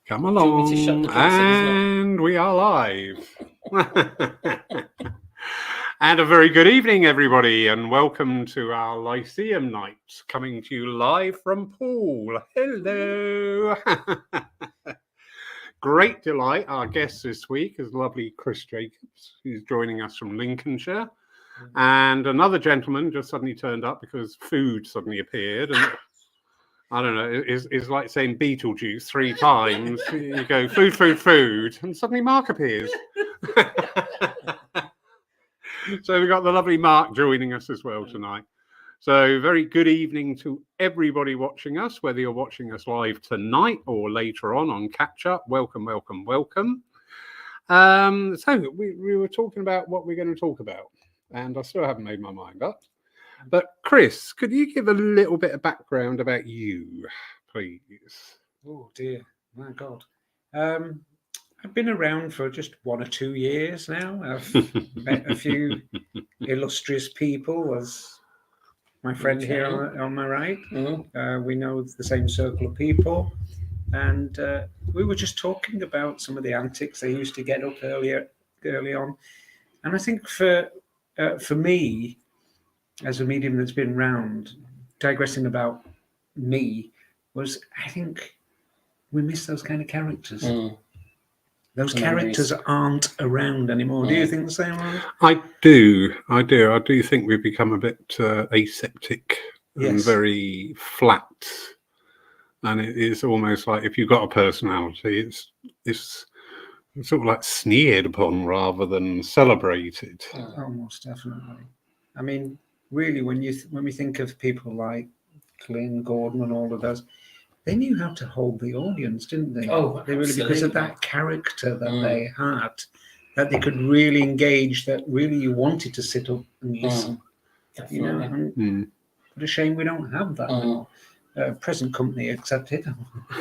Come along, and we are live. And a very good evening, everybody, and welcome to our Lyceum night, coming to you live from Poole. Hello. Great delight. Our guest this week is lovely Chris Jacobs, who's joining us from Lincolnshire. And another gentleman just suddenly turned up because food suddenly appeared. And I don't know, it's like saying Beetlejuice 3 times. You go, food, food, food, and suddenly Mark appears. So we've got the lovely Mark joining us as well tonight. So very good evening to everybody watching us, whether you're watching us live tonight or later on Catch Up. Welcome, welcome, welcome. So we were talking about what we're going to talk about, and I still haven't made my mind up. But Chris, could you give a little bit of background about you, please? Oh dear, my God. I've been around for just 1 or 2 years now. I've met a few illustrious people, as my friend here on my right. We know the same circle of people. And we were just talking about some of the antics they used to get up early on. And I think for me, as a medium that's been around, digressing about me, was I think we miss those kind of characters. Those characters aren't around anymore. Do you think the same, Ron? I do. I do think we've become a bit aseptic and very flat. And it is almost like if you've got a personality, it's sort of like sneered upon rather than celebrated. Oh, most definitely. I mean, really, when we think of people like Glyn, Gordon, and all of those, they knew how to hold the audience, didn't they? Oh, they really, because of that character that they had, that they could really engage. That really you wanted to sit up and listen. You know, what a shame we don't have that now. Present company accepted.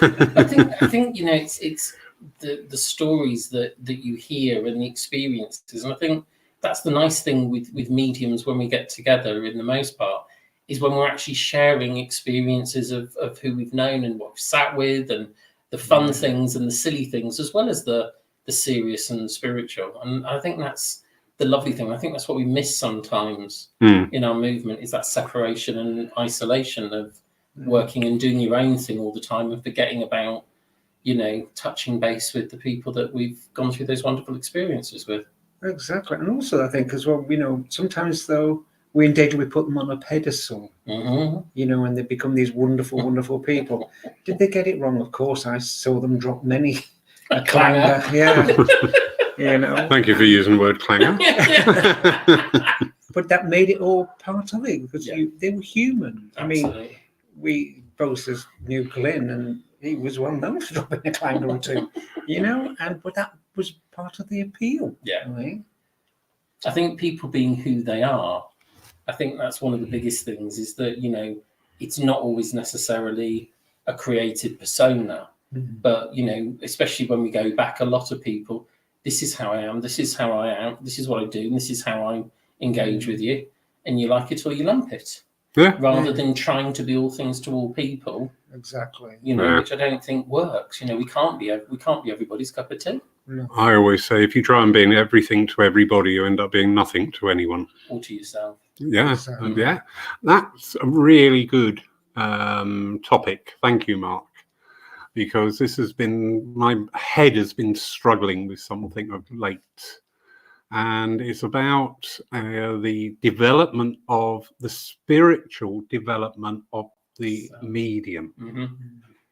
I think you know it's the stories that you hear and the experiences, and I think that's the nice thing with mediums when we get together. In the most part, is when we're actually sharing experiences of who we've known and what we've sat with, and the fun things and the silly things, as well as the serious and spiritual. And I think that's the lovely thing. I think that's what we miss sometimes in our movement, is that separation and isolation of working and doing your own thing all the time and forgetting about, you know, touching base with the people that we've gone through those wonderful experiences with. Exactly. And also I think as well, you know, sometimes though, we endanger, we put them on a pedestal, you know, and they become these wonderful, wonderful people. Did they get it wrong? Of course, I saw them drop many a clanger. Yeah. You know. Thank you for using the word clanger. But that made it all part of it, because they were human. Absolutely. I mean, we both knew Glyn, and he was well known for dropping a clanger or two, you know, but that was part of the appeal. Yeah. Right? I think people being who they are, I think that's one of the biggest things, is that, you know, it's not always necessarily a created persona, but, you know, especially when we go back, a lot of people, this is how I am, this is how I am, this is what I do, and this is how I engage with you, and you like it or you lump it. Rather than trying to be all things to all people. Exactly. You know, which I don't think works. You know, we can't be everybody's cup of tea. No. I always say, if you try and be everything to everybody, you end up being nothing to anyone. Or to yourself. Yeah, exactly. Yeah. That's a really good topic. Thank you, Mark. Because this has been, my head has been struggling with something of late. And it's about the development of the spiritual development of the medium.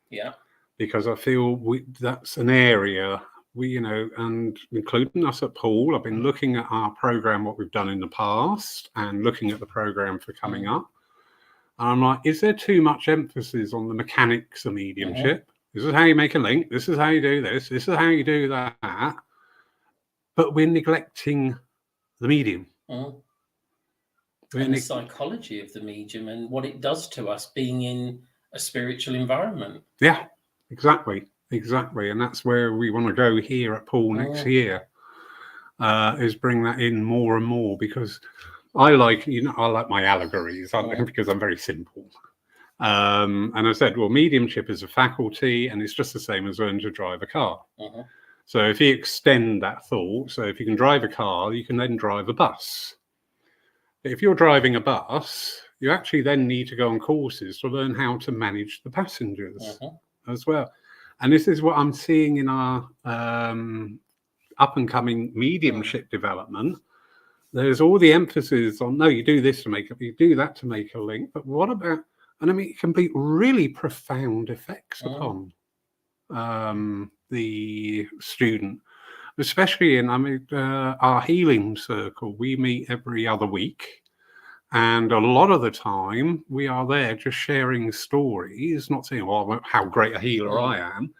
Yeah. Because I feel that's an area you know, and including us at Poole, I've been looking at our program, what we've done in the past, and looking at the program for coming up. And I'm like, is there too much emphasis on the mechanics of mediumship? This is how you make a link. This is how you do this. This is how you do that. But we're neglecting the medium. And the psychology of the medium and what it does to us being in a spiritual environment. Yeah, exactly. And that's where we want to go here at Poole next year, is bring that in more and more, because I like my allegories because I'm very simple. And I said, well, mediumship is a faculty, and it's just the same as learning to drive a car. Mhm. So if you extend that thought, so if you can drive a car, you can then drive a bus. If you're driving a bus, you actually then need to go on courses to learn how to manage the passengers as well. And this is what I'm seeing in our up and coming mediumship development. There's all the emphasis on, no, you do this to make it, you do that to make a link. But what about, and I mean, it can be really profound effects upon the student, especially in, I mean, our healing circle. We meet every other week. And a lot of the time we are there just sharing stories, not saying, well, how great a healer I am,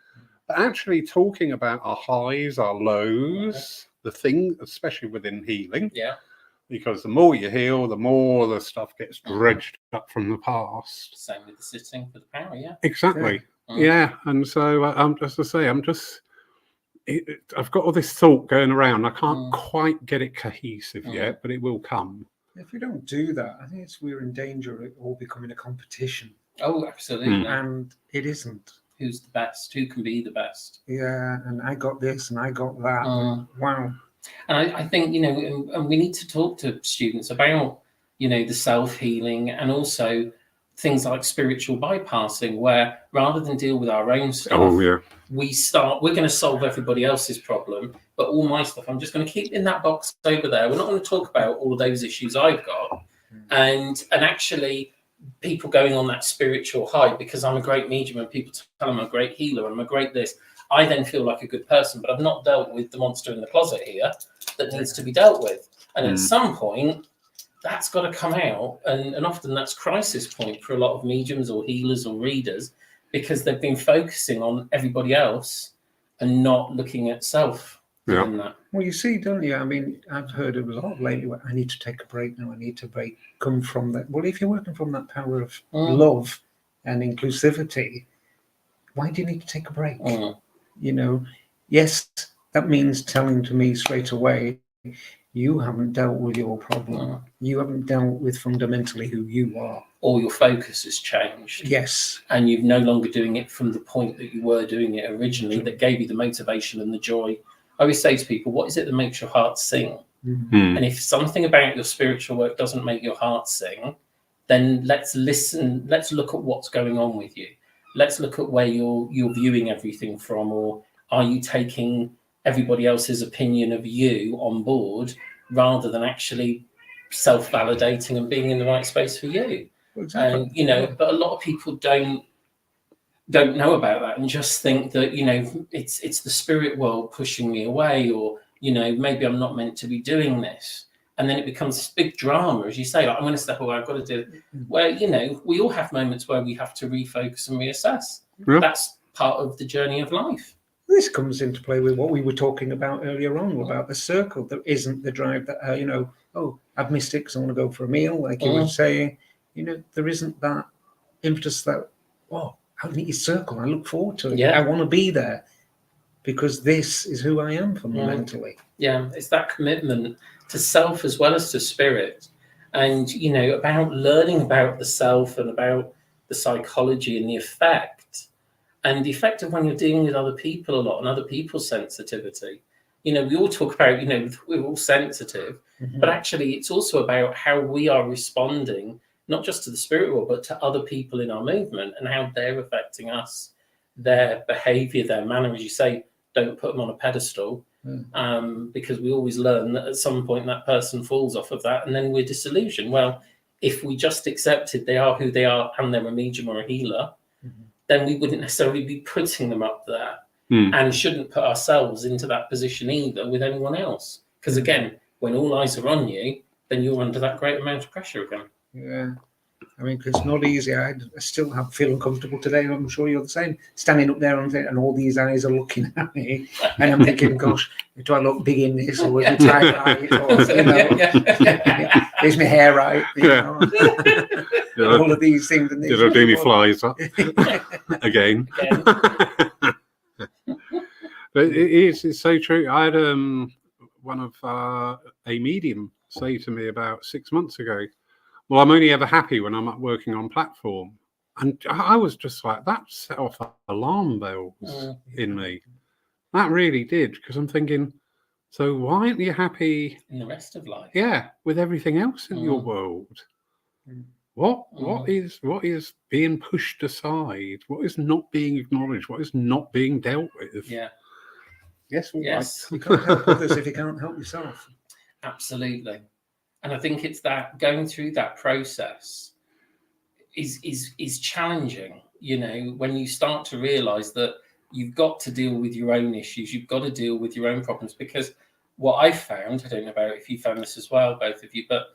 but actually talking about our highs, our lows, the thing, especially within healing. Yeah. Because the more you heal, the more the stuff gets dredged up from the past. Same with the sitting for the power, yeah. Exactly. Yeah. And so I'm just to say, I've got all this thought going around. I can't quite get it cohesive yet, but it will come. If we don't do that, I think we're in danger of it all becoming a competition. Oh, absolutely. And it isn't. Who's the best? Who can be the best? Yeah, and I got this and I got that. Wow. And I think, and we need to talk to students about, the self-healing and also things like spiritual bypassing, where rather than deal with our own stuff, we're going to solve everybody else's problem. But all my stuff, I'm just going to keep in that box over there. We're not going to talk about all of those issues I've got. And actually people going on that spiritual high because I'm a great medium and people tell them I'm a great healer and I'm a great this. I then feel like a good person, but I've not dealt with the monster in the closet here that needs to be dealt with. And at some point, that's got to come out. And often that's crisis point for a lot of mediums or healers or readers, because they've been focusing on everybody else and not looking at self. That. Well, you see, don't you? I mean, I've heard of a lot lately where I need to take a break now. I need to break. Come from that. Well, if you're working from that power of love and inclusivity, why do you need to take a break? Yes, that means telling to me straight away, you haven't dealt with your problem. You haven't dealt with fundamentally who you are. Or your focus has changed. Yes. And you're no longer doing it from the point that you were doing it originally that gave you the motivation and the joy. I always say to people, what is it that makes your heart sing? And if something about your spiritual work doesn't make your heart sing, then let's listen. Let's look at what's going on with you. Let's look at where you're viewing everything from, or are you taking everybody else's opinion of you on board rather than actually self-validating and being in the right space for you? Exactly. And but a lot of people don't know about that and just think that it's the spirit world pushing me away, or maybe I'm not meant to be doing this. And then it becomes this big drama, as you say, like, I'm going to step away, I've got to do it. Where, we all have moments where we have to refocus and reassess. That's part of the journey of life. This comes into play with what we were talking about earlier on about the circle. There isn't the drive that, I've missed it because I want to go for a meal, like you were saying. There isn't that impetus that, I need a circle. I look forward to it. Yeah. I want to be there because this is who I am fundamentally. Yeah, it's that commitment to self as well as to spirit. And, about learning about the self and about the psychology and the effect. And the effect of when you're dealing with other people a lot and other people's sensitivity. We all talk about, we're all sensitive, but actually it's also about how we are responding, not just to the spirit world, but to other people in our movement and how they're affecting us, their behavior, their manner. As you say, don't put them on a pedestal, because we always learn that at some point that person falls off of that and then we're disillusioned. Well, if we just accepted they are who they are and they're a medium or a healer, then we wouldn't necessarily be putting them up there and shouldn't put ourselves into that position either with anyone else. Because again, when all eyes are on you, then you're under that great amount of pressure again. Yeah. I mean, 'cause it's not easy. I still feel uncomfortable today. I'm sure you're the same. Standing up there and all these eyes are looking at me. And I'm thinking, gosh, do I look big in this? Or is it tight right? Or, is my hair right? All of these things. And did I do me flies up again? But it's so true. I had one of a medium say to me about 6 months ago, well, I'm only ever happy when I'm working on platform. And I was just like, that set off alarm bells in me. That really did, because I'm thinking, so why aren't you happy in the rest of life? Yeah, with everything else in your world? What is being pushed aside? What is not being acknowledged? What is not being dealt with? Yeah. Yes, all Yes. right. You can't help others if you can't help yourself. Absolutely. And I think it's that going through that process is challenging, you know, when you start to realize that you've got to deal with your own issues, you've got to deal with your own problems. Because what I've found, I don't know about if you found this as well, both of you, but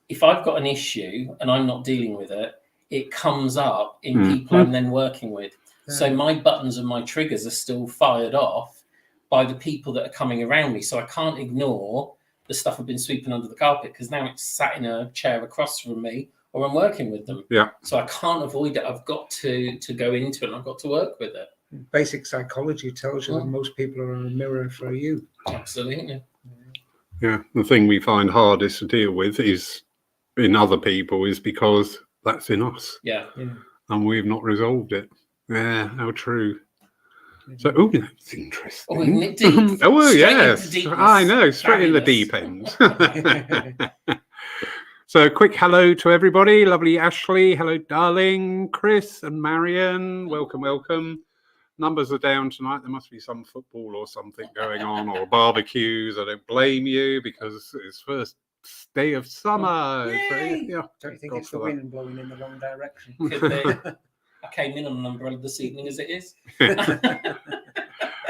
if I've got an issue and I'm not dealing with it, it comes up in people I'm then working with. So my buttons and my triggers are still fired off by the people that are coming around me. So I can't ignore the stuff I've been sweeping under the carpet, because now it's sat in a chair across from me, or I'm working with them. Yeah. So I can't avoid it. I've got to go into it, and I've got to work with it. Basic psychology tells you that most people are a mirror for you. Absolutely. Yeah. The thing we find hardest to deal with is in other people is because that's in us. Yeah. And we've not resolved it. Yeah, how true. So, oh, that's interesting. Oh, isn't it deep? Oh, Straight yes. into deepness. I know, straight in the Fabulous. deep end. So, a quick hello to everybody. Lovely Ashley. Hello, darling. Chris and Marion. Welcome, welcome. Numbers are down tonight. There must be some football or something going on, or barbecues. I don't blame you, because it's first day of summer. So, yeah, Don't you think God it's the for that. wind blowing in the wrong direction? Could be. I came in on an umbrella this evening as it is.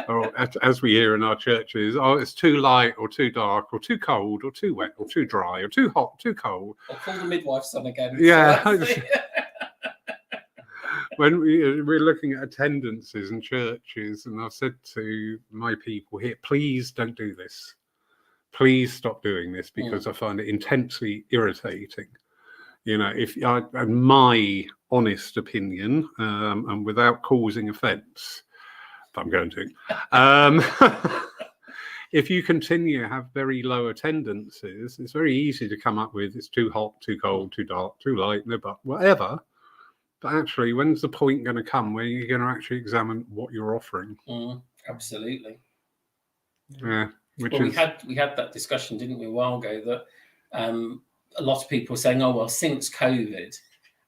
Or as we hear in our churches, oh, it's too light or too dark or too cold or too wet or too dry or too hot, too cold. I'll call the midwife's son again. Yeah. So that's it. When we're looking at attendances in churches, and I've said to my people here, please don't do this. Please stop doing this, because I find it intensely irritating. You know, in my honest opinion, and without causing offence, if I'm going to, if you continue to have very low attendances, it's very easy to come up with it's too hot, too cold, too dark, too light, but whatever. But actually, when's the point going to come where you're going to actually examine what you're offering? Absolutely. Yeah. We had that discussion, didn't we, a while ago, that a lot of people were saying, oh, well, since COVID.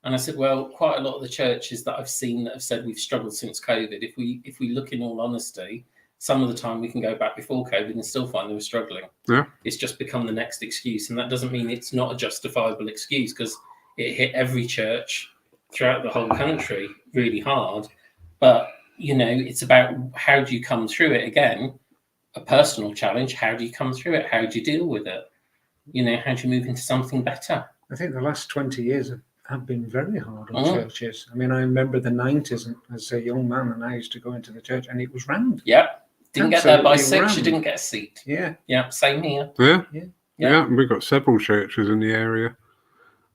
And I said, well, quite a lot of the churches that I've seen that have said we've struggled since COVID, if we look in all honesty, some of the time we can go back before COVID and still find they were struggling. Yeah. It's just become the next excuse. And that doesn't mean it's not a justifiable excuse, because it hit every church throughout the whole country really hard. But, you know, it's about how do you come through it again? A personal challenge. How do you come through it? How do you deal with it? You know, how do you move into something better? I think the last 20 years have been very hard on churches. I mean, I remember the 90s, and as a young man, and I used to go into the church, and it was rammed. Yeah. Didn't get there by 6, rammed. you didn't get a seat. Yeah. Yeah, same here. Yeah. We've got several churches in the area.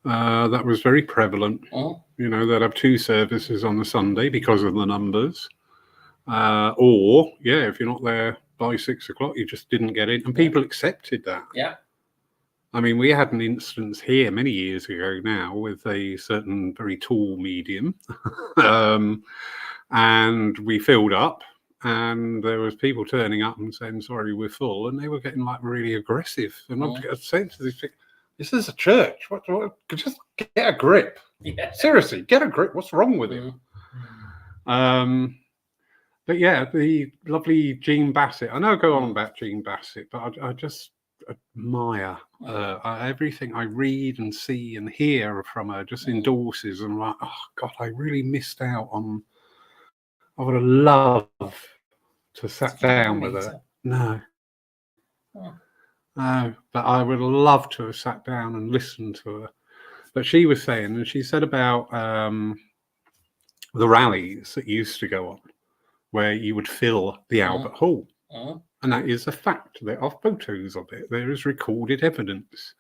That was very prevalent. You know, they'd have 2 services on the Sunday because of the numbers. Or, if you're not there by 6 o'clock, you just didn't get in. And people accepted that. Yeah. I mean, we had an instance here many years ago now with a certain very tall medium. And we filled up, and there was people turning up and saying, sorry, we're full. And they were getting like really aggressive. And I'm saying to these people, this is a church. What, just get a grip. Yeah. Seriously, get a grip. What's wrong with you? But yeah, the lovely Jean Bassett. I know I go on about Jean Bassett, but I just admire everything I read and see and hear from her. Just endorses, and I'm like, oh God, I really missed out on. I would have loved to sat down with her. No. No, but I would have loved to have sat down and listened to her. But she was saying, and she said about the rallies that used to go on, where you would fill the Albert Hall. And that is a fact. There are photos of it. There is recorded evidence.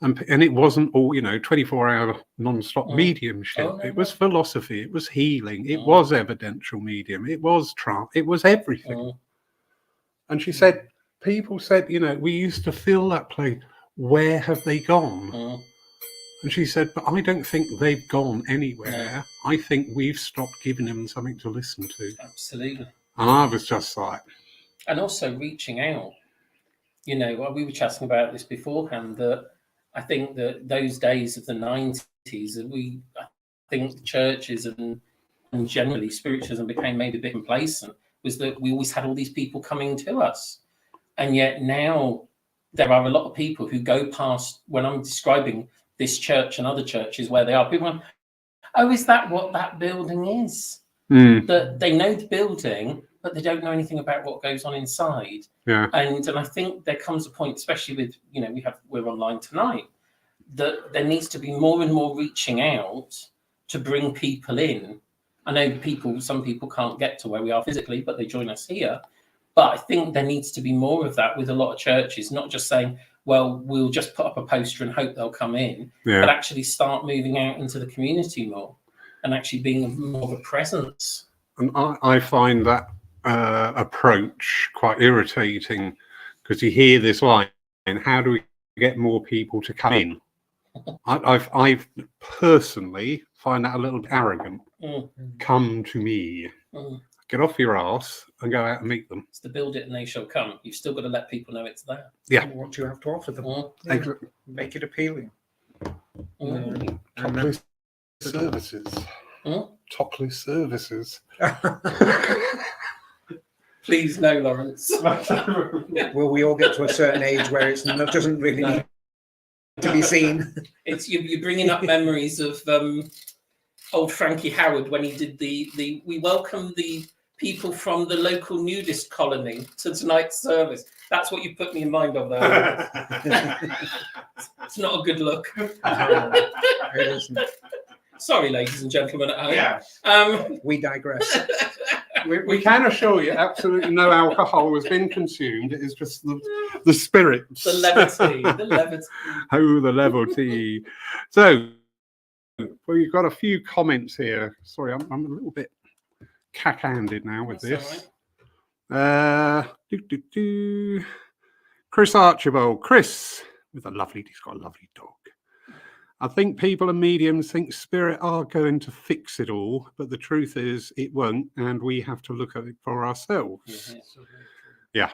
And it wasn't all, 24-hour non-stop mediumship. It was philosophy. It was healing. It was evidential medium. It was trance. It was everything. And she said, people said, we used to fill that place. Where have they gone? And she said, but I don't think they've gone anywhere. No. I think we've stopped giving them something to listen to. Absolutely. And I was just like... And also reaching out. You know, we were chatting about this beforehand, that I think that those days of the 90s, I think the churches and generally spiritualism became maybe a bit complacent, was that we always had all these people coming to us. And yet now there are a lot of people who go past, when I'm describing this church and other churches where they are, people are, oh, is that what that building is? That they know the building, but they don't know anything about what goes on inside. Yeah. And I think there comes a point, especially with, you know, we're online tonight, that there needs to be more and more reaching out to bring people in. I know some people can't get to where we are physically, but they join us here. But I think there needs to be more of that with a lot of churches, not just saying, well, we'll just put up a poster and hope they'll come in, but actually start moving out into the community more and actually being more of a presence. And I find that approach quite irritating, because you hear this line, how do we get more people to come in? I personally find that a little arrogant. Come to me. Get off your ass and go out and meet them. It's to build it and they shall come. You've still got to let people know it's there. Yeah. What do you have to offer them? Exactly. Make it appealing. Topless services. Topless services. Please no, Lawrence. Will we all get to a certain age where it doesn't really need to be seen? It's you're bringing up memories of old Frankie Howard when he did the we welcome the people from the local nudist colony to tonight's service. That's what you put me in mind of there. It's not a good look. It isn't. Sorry, ladies and gentlemen at home. Yeah. We digress. We can assure you absolutely no alcohol has been consumed. It is just the spirits. The levity. The levity. Oh, the levity. So, we've got a few comments here. Sorry, I'm a little bit cack-handed now with That's this. Chris Archibald. Chris, he's got a lovely dog. I think people and mediums think spirit are going to fix it all, but the truth is it won't, and we have to look at it for ourselves. Yeah.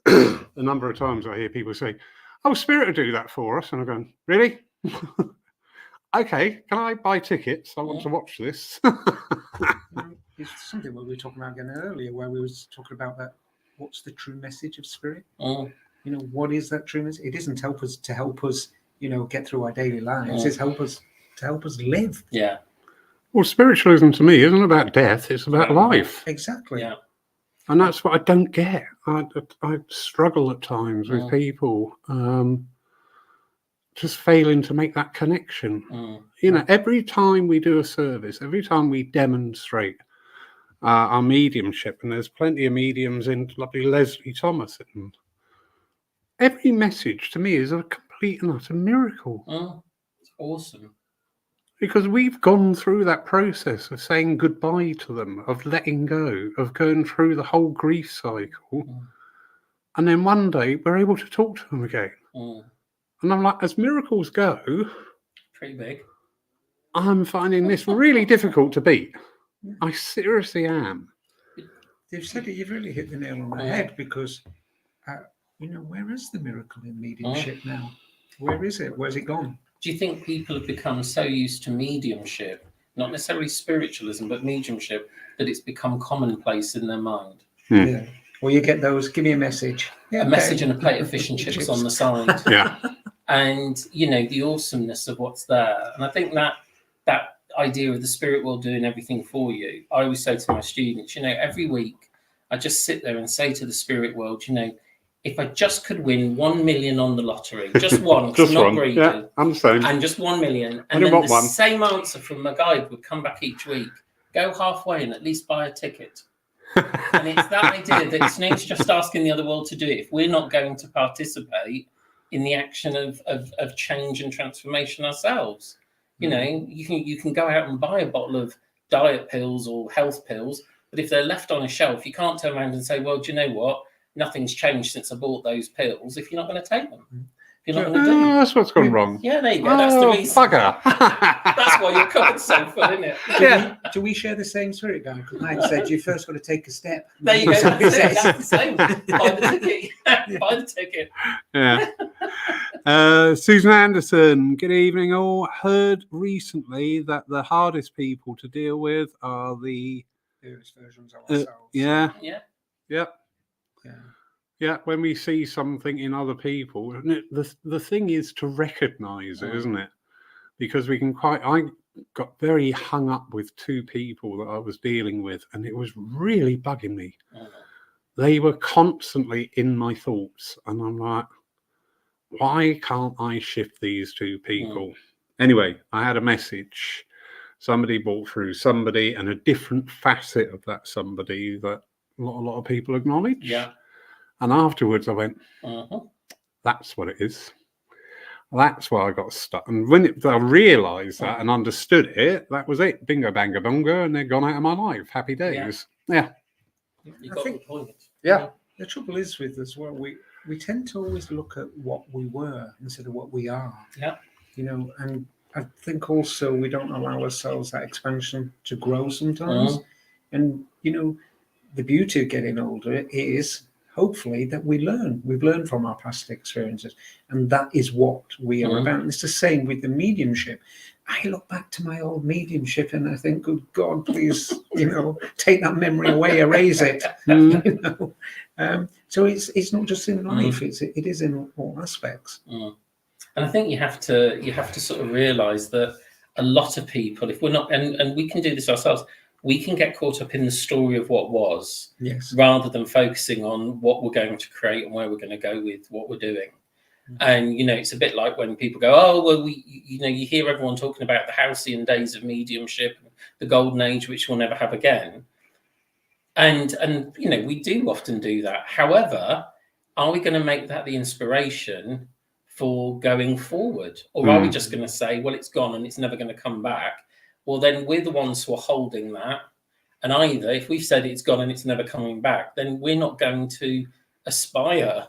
A number of times I hear people say, oh, spirit will do that for us. And I'm going, really? Okay, can I buy tickets? I want to watch this. It's something we were talking about again earlier, where we was talking about that. What's the true message of spirit? You know, what is that true message? It isn't to help us, you know, get through our daily lives. It's to help us live. Yeah. Well, spiritualism to me isn't about death; it's about life. Exactly. Yeah. And that's what I don't get. I struggle at times with people just failing to make that connection. You know, every time we do a service, every time we demonstrate our mediumship, and there's plenty of mediums in lovely Leslie Thomas, and every message to me is a complete and utter miracle. It's awesome. Because we've gone through that process of saying goodbye to them, of letting go, of going through the whole grief cycle. And then one day we're able to talk to them again. And I'm like, as miracles go, pretty big. I'm finding this really difficult to beat. I seriously am. You've said it, you've really hit the nail on the head, because, you know, where is the miracle in mediumship now? Where is it? Where's it gone? Do you think people have become so used to mediumship, not necessarily spiritualism, but mediumship, that it's become commonplace in their mind? Yeah. Well, you get those, give me a message. Yeah, a message and a plate of fish and chips on the side. Yeah. And, you know, the awesomeness of what's there. And I think that idea of the spirit world doing everything for you, I always say to my students, you know, every week I just sit there and say to the spirit world, you know, if I just could win 1 million on the lottery, just one, just not one. greedy, Yeah, I'm the same. and just 1 million, and then the same answer from my guide would come back each week. Go halfway and at least buy a ticket. And it's that idea that it's not just asking the other world to do it. If we're not going to participate in the action of change and transformation ourselves, you know, you can go out and buy a bottle of diet pills or health pills, but if they're left on a shelf, you can't turn around and say, well, do you know what? Nothing's changed since I bought those pills if you're not going to take them. You're not going to do. Oh, that's what's gone wrong. Yeah, there you go. That's the Oh, reason. bugger. That's why your cupboard's so full, isn't it? Yeah. Do we share the same spirit, guy? Because mine said you first got to take a step. There you go. Somebody That's says. the same. Buy the ticket. Buy the ticket. Yeah. Susan Anderson, good evening all. Heard recently that the hardest people to deal with are the Various versions of ourselves. yeah. Yeah. Yeah, when we see something in other people, the thing is to recognise it, isn't it? Because we can I got very hung up with two people that I was dealing with, and it was really bugging me. They were constantly in my thoughts, and I'm like, why can't I shift these two people? Anyway, I had a message. Somebody brought through somebody, and a different facet of that somebody that a lot of people acknowledge. Yeah. And afterwards I went, that's what it is. That's why I got stuck. And when I realised that and understood it, that was it. Bingo, banga, bongo, and they're gone out of my life. Happy days. Yeah. You got the point. Yeah. The trouble is with us, well, we tend to always look at what we were instead of what we are. Yeah. You know, and I think also we don't allow ourselves that expansion to grow sometimes. And, you know, the beauty of getting older is hopefully that we learn. We've learned from our past experiences, and that is what we are about. And it's the same with the mediumship. I look back to my old mediumship and I think, good God, please, you know, take that memory away, erase it. You know, so it's not just in life; it is in all aspects. And I think you have to sort of realise that a lot of people, if we're not, and we can do this ourselves, we can get caught up in the story of what was, rather than focusing on what we're going to create and where we're going to go with what we're doing. And, you know, it's a bit like when people go, oh, well, you hear everyone talking about the halcyon days of mediumship, the golden age, which we'll never have again. And you know, we do often do that. However, are we going to make that the inspiration for going forward? Or are we just going to say, well, it's gone and it's never going to come back? Well, then we're the ones who are holding that. And either if we've said it's gone and it's never coming back, then we're not going to aspire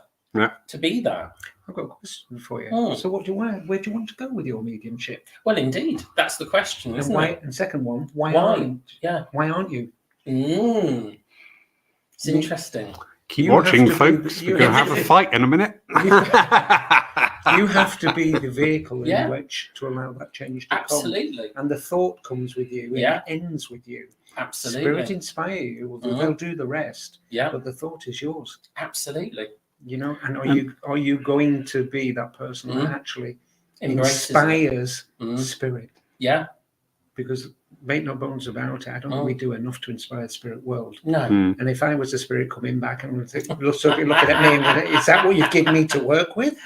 to be that. I've got a question for you. So what do you want? Where do you want to go with your mediumship? Well, indeed, that's the question, isn't it? And second one, why aren't you? It's interesting. Keep watching, folks. We're going to have a fight in a minute. You have to be the vehicle in which to allow that change to come. And the thought comes with you and it ends with you. Absolutely. Spirit inspire you, they'll do the rest. But the thought is yours. Absolutely. You know, and are you going to be that person that actually inspires spirit? Yeah. Because make no bones about it, I don't think we do enough to inspire the spirit world. No. And if I was the spirit coming back and looking at me and going, is that what you've given me to work with?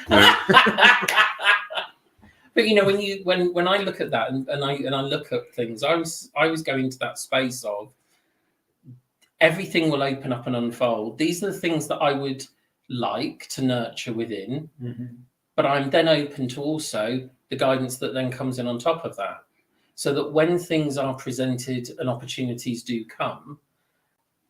But you know, when I look at that and I look at things, I was going to that space of everything will open up and unfold. These are the things that I would like to nurture within, but I'm then open to also the guidance that then comes in on top of that. So that when things are presented and opportunities do come,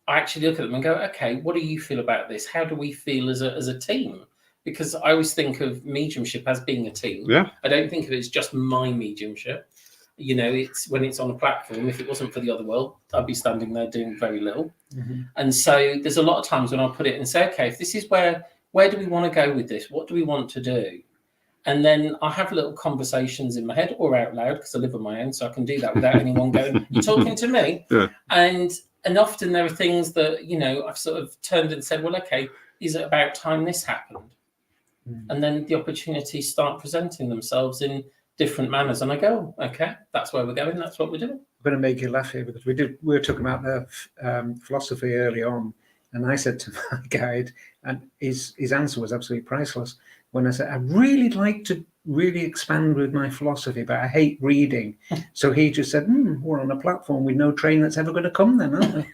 I actually look at them and go, okay, what do you feel about this? How do we feel as a team? Because I always think of mediumship as being a team. Yeah. I don't think of it as just my mediumship. You know, it's when it's on a platform. If it wasn't for the other world, I'd be standing there doing very little. And so there's a lot of times when I'll put it and say, okay, if this is where do we want to go with this? What do we want to do? And then I have little conversations in my head or out loud because I live on my own, so I can do that without anyone going, you're talking to me. Yeah. And often there are things that, you know, I've sort of turned and said, well, okay, is it about time this happened? And then the opportunities start presenting themselves in different manners. And I go, okay, that's where we're going. That's what we're doing. I'm going to make you laugh here because we were talking about the philosophy early on. And I said to my guide, and his answer was absolutely priceless. When I said, I'd really like to really expand with my philosophy, but I hate reading. So he just said, we're on a platform with no train that's ever going to come then, aren't we?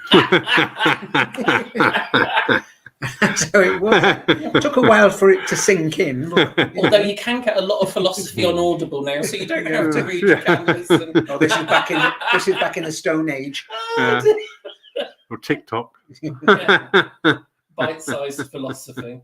So it took a while for it to sink in. But, although you can get a lot of philosophy on Audible now, so you don't have to read your canvas. Oh, this is back in the Stone Age. Or TikTok. Bite-sized philosophy.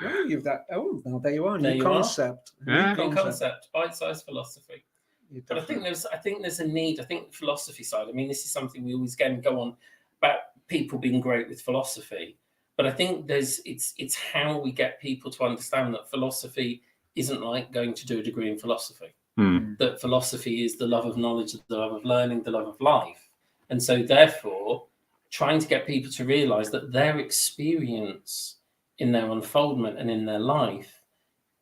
No, you've that. Oh, now there you are. There New you are. concept. Yeah. New concept, bite-sized philosophy. You But I think there's a need. I think the philosophy side. I mean, this is something we always go on about people being great with philosophy. But I think it's how we get people to understand that philosophy isn't like going to do a degree in philosophy. That philosophy is the love of knowledge, the love of learning, the love of life. And so therefore, trying to get people to realize that their experience in their unfoldment and in their life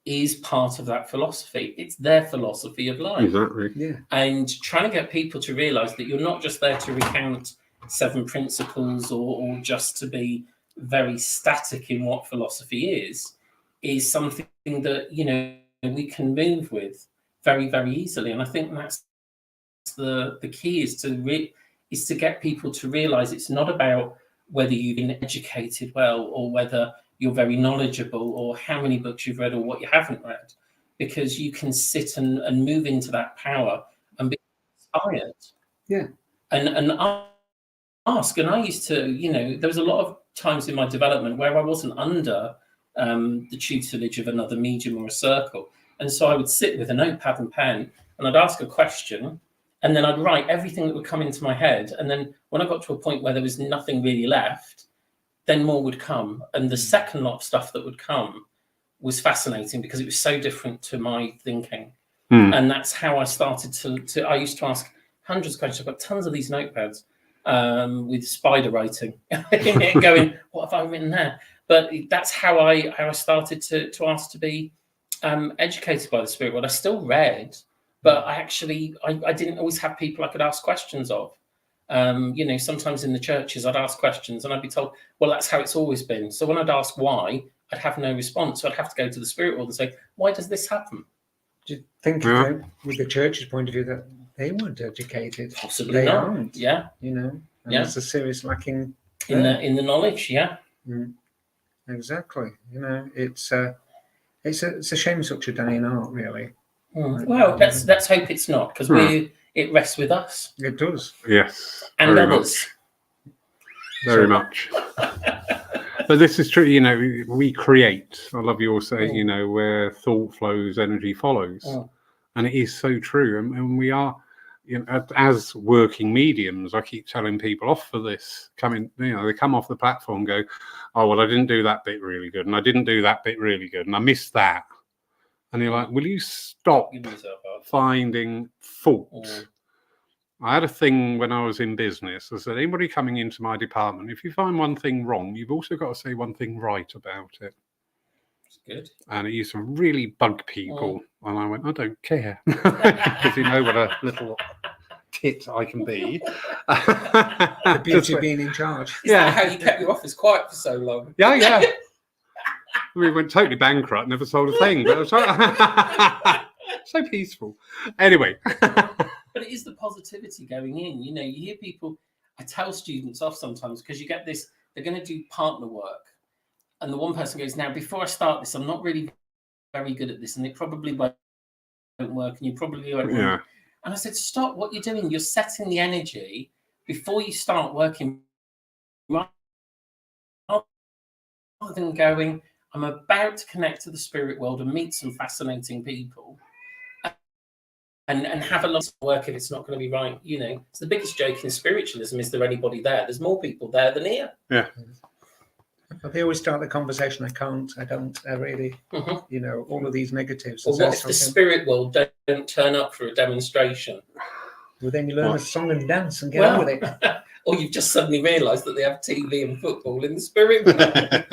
is part of that philosophy. It's their philosophy of life. Exactly. Yeah. And trying to get people to realize that you're not just there to recount 7 principles or just to be very static in what philosophy is something that, you know, we can move with very, very easily. And I think that's the key is to get people to realize it's not about whether you've been educated well or whether you're very knowledgeable or how many books you've read or what you haven't read, because you can sit and move into that power and be inspired. Yeah. And ask. And I used to, you know, there was a lot of times in my development where I wasn't under the tutelage of another medium or a circle. And so I would sit with a notepad and pen and I'd ask a question and then I'd write everything that would come into my head. And then when I got to a point where there was nothing really left, then more would come. And the second lot of stuff that would come was fascinating because it was so different to my thinking. And that's how I started to I used to ask hundreds of questions. I've got tons of these notepads with spider writing going, what have I written there? But that's how I started to ask to be educated by the spirit world. I still read, but I didn't always have people I could ask questions of. You know, sometimes in the churches I'd ask questions and I'd be told, well, that's how it's always been. So when I'd ask why, I'd have no response. So I'd have to go to the spirit world and say, why does this happen? Do you think with the church's point of view that they weren't educated? Possibly They not. aren't. Yeah. You know, and Yeah. there's a serious lacking in the knowledge. Yeah. Exactly. You know, it's a shame such a dying art, really. Well, let's hope it's not, because it rests with us. It does. Yes. And very others. Very much. But this is true, you know, we create. I love your saying, you know, where thought flows, energy follows. And it is so true. And we are, you know, as working mediums, I keep telling people off for this, they come off the platform and go, oh, well, I didn't do that bit really good. And I didn't do that bit really good. And I missed that. And you're like, will you stop finding fault? I had a thing when I was in business. I said, anybody coming into my department, if you find one thing wrong, you've also got to say one thing right about it. That's good. And it used to really bug people. And I went, I don't care. Because you know what a little tit I can be. The beauty of being in charge. Is that how you kept your office quiet for so long? Yeah. We went totally bankrupt, never sold a thing. But it was so peaceful. Anyway. But it is the positivity going in. You know, you hear people, I tell students off sometimes because you get this, they're going to do partner work. And the one person goes, now, before I start this, I'm not really very good at this and it probably won't work and you probably won't work. And I said, stop what you're doing. You're setting the energy before you start working rather than going, I'm about to connect to the spirit world and meet some fascinating people. And have a lot of work if it's not going to be right. You know, it's the biggest joke in spiritualism. Is there anybody there? There's more people there than here. Yeah. They always start the conversation. I don't really, you know, all of these negatives. Well, what if the spirit world don't turn up for a demonstration? Well, then you learn a song and dance and get on with it. Or you've just suddenly realised that they have TV and football in the spirit world. I've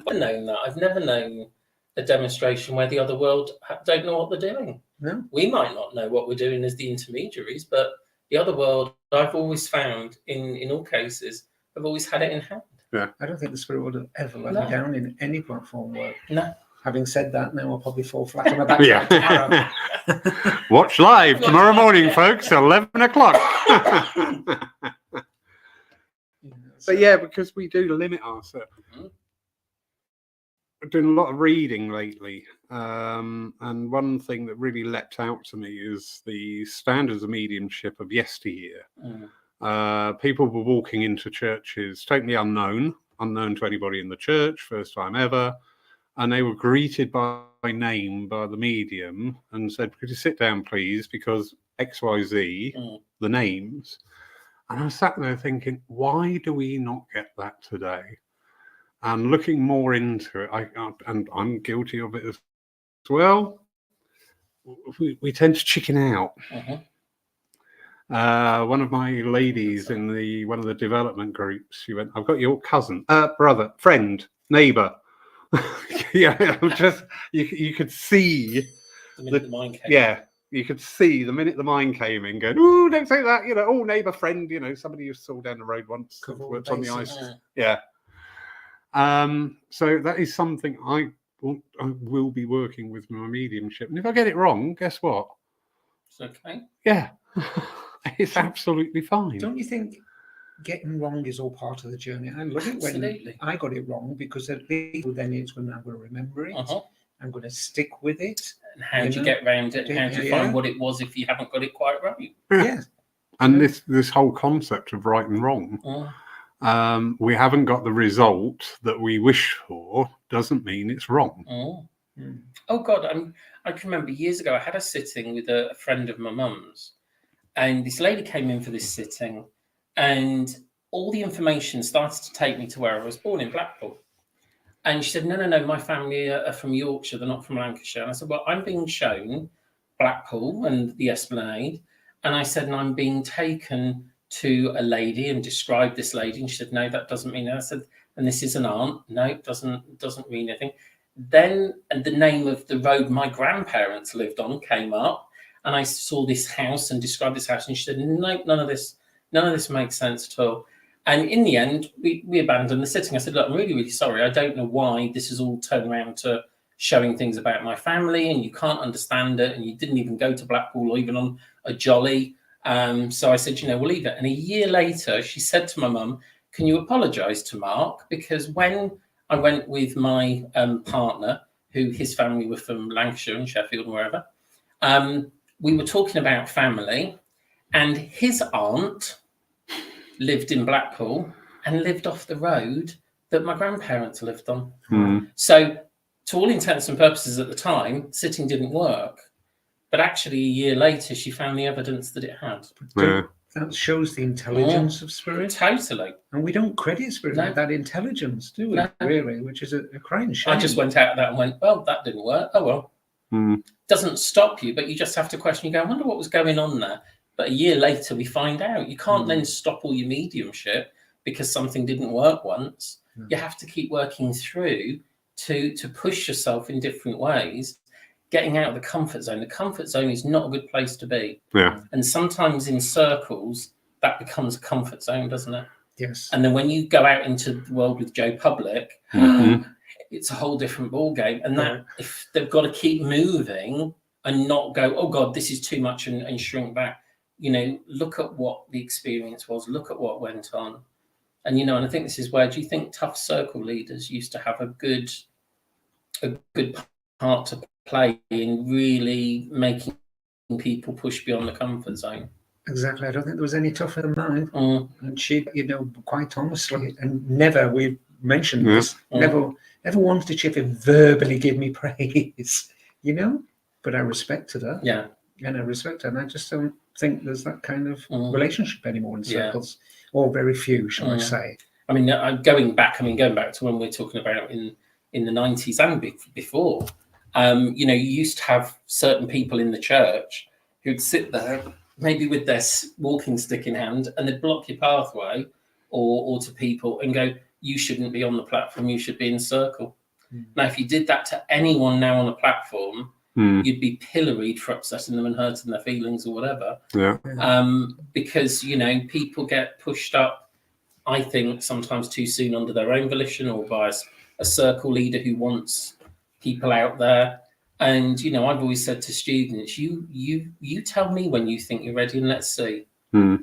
never known that. I've never known a demonstration where the other world don't know what they're doing. No. We might not know what we're doing as the intermediaries, but the other world, I've always found, in all cases, have always had it in hand. Yeah. I don't think the spirit would have ever let me down in any platform work. No. Having said that, now I'll probably fall flat on my back. Yeah. Watch live tomorrow morning, folks, 11 o'clock. But yeah, because we do limit ourselves. I've done a lot of reading lately, and one thing that really leapt out to me is the standards of mediumship of yesteryear. People were walking into churches totally unknown, unknown to anybody in the church, first time ever. And they were greeted by name by the medium and said, could you sit down, please? Because XYZ, the names. And I sat there thinking, why do we not get that today? And looking more into it, and I'm guilty of it as well, we tend to chicken out. One of my ladies in one of the development groups, she went, I've got your cousin, brother, friend, neighbour. Yeah, just you could see the minute the mind came. Yeah, you could see the minute the mind came in, going, "Oh, don't say that," "Oh, neighbour, friend," somebody you saw down the road once, worked on the ice. Yeah. So that is something I will be working with my mediumship, and if I get it wrong, guess what? It's okay. Yeah, it's absolutely fine. Don't you think getting wrong is all part of the journey? I love it when I got it wrong, because at least then it's when I'm going to remember it. I'm going to stick with it. And how do you get around it? And how do you find what it was if you haven't got it quite right? Yeah. And this whole concept of right and wrong, we haven't got the result that we wish for, doesn't mean it's wrong. Oh God, I can remember years ago I had a sitting with a friend of my mum's, and this lady came in for this sitting, and all the information started to take me to where I was born, in Blackpool. And she said, no, my family are from Yorkshire, they're not from Lancashire. And I said, well, I'm being shown Blackpool and the Esplanade. And I said, and I'm being taken to a lady and described this lady. And she said, no, that doesn't mean that. I said, and this is an aunt. No, it doesn't mean anything. Then the name of the road my grandparents lived on came up, and I saw this house and described this house. And she said, no, none of this makes sense at all. And in the end, we abandoned the sitting. I said, look, I'm really, really sorry. I don't know why this is all turned around to showing things about my family, and you can't understand it, and you didn't even go to Blackpool or even on a jolly. So I said, we'll leave it. And a year later, she said to my mum, can you apologise to Mark? Because when I went with my partner, who his family were from Lancashire and Sheffield and wherever, we were talking about family, and his aunt lived in Blackpool and lived off the road that my grandparents lived on. So to all intents and purposes at the time, sitting didn't work. But actually, a year later, she found the evidence that it had. That shows the intelligence of spirit. Totally. And we don't credit spirit with that intelligence, do we? Really, which is a crying shame. I just went out of that and went, well, that didn't work. Oh, well. Doesn't stop you, but you just have to question. You go, I wonder what was going on there. But a year later, we find out. You can't then stop all your mediumship because something didn't work once. You have to keep working through to push yourself in different ways, getting out of the comfort zone. The comfort zone is not a good place to be. Yeah. And sometimes in circles, that becomes a comfort zone, doesn't it? Yes. And then when you go out into the world with Joe Public, it's a whole different ballgame. And that if they've got to keep moving and not go, oh God, this is too much, and shrink back. Look at what the experience was, look at what went on. And, and I think this is where, do you think tough circle leaders used to have a good part to play in really making people push beyond the comfort zone? Exactly. I don't think there was any tougher than mine. And she, quite honestly, and never, we mentioned this, never wanted to verbally give me praise, but I respected her. Yeah. And I respect her. And I just don't think there's that kind of relationship anymore in circles, or very few, shall I say. I mean, going back to when we're talking about in the 90s and before, you used to have certain people in the church who'd sit there, maybe with their walking stick in hand, and they'd block your pathway or to people and go, you shouldn't be on the platform, you should be in circle. Now, if you did that to anyone now on a platform, you'd be pilloried for upsetting them and hurting their feelings or whatever. Because, people get pushed up, I think, sometimes too soon under their own volition, or by a circle leader who wants people out there. And, I've always said to students, you tell me when you think you're ready, and let's see. I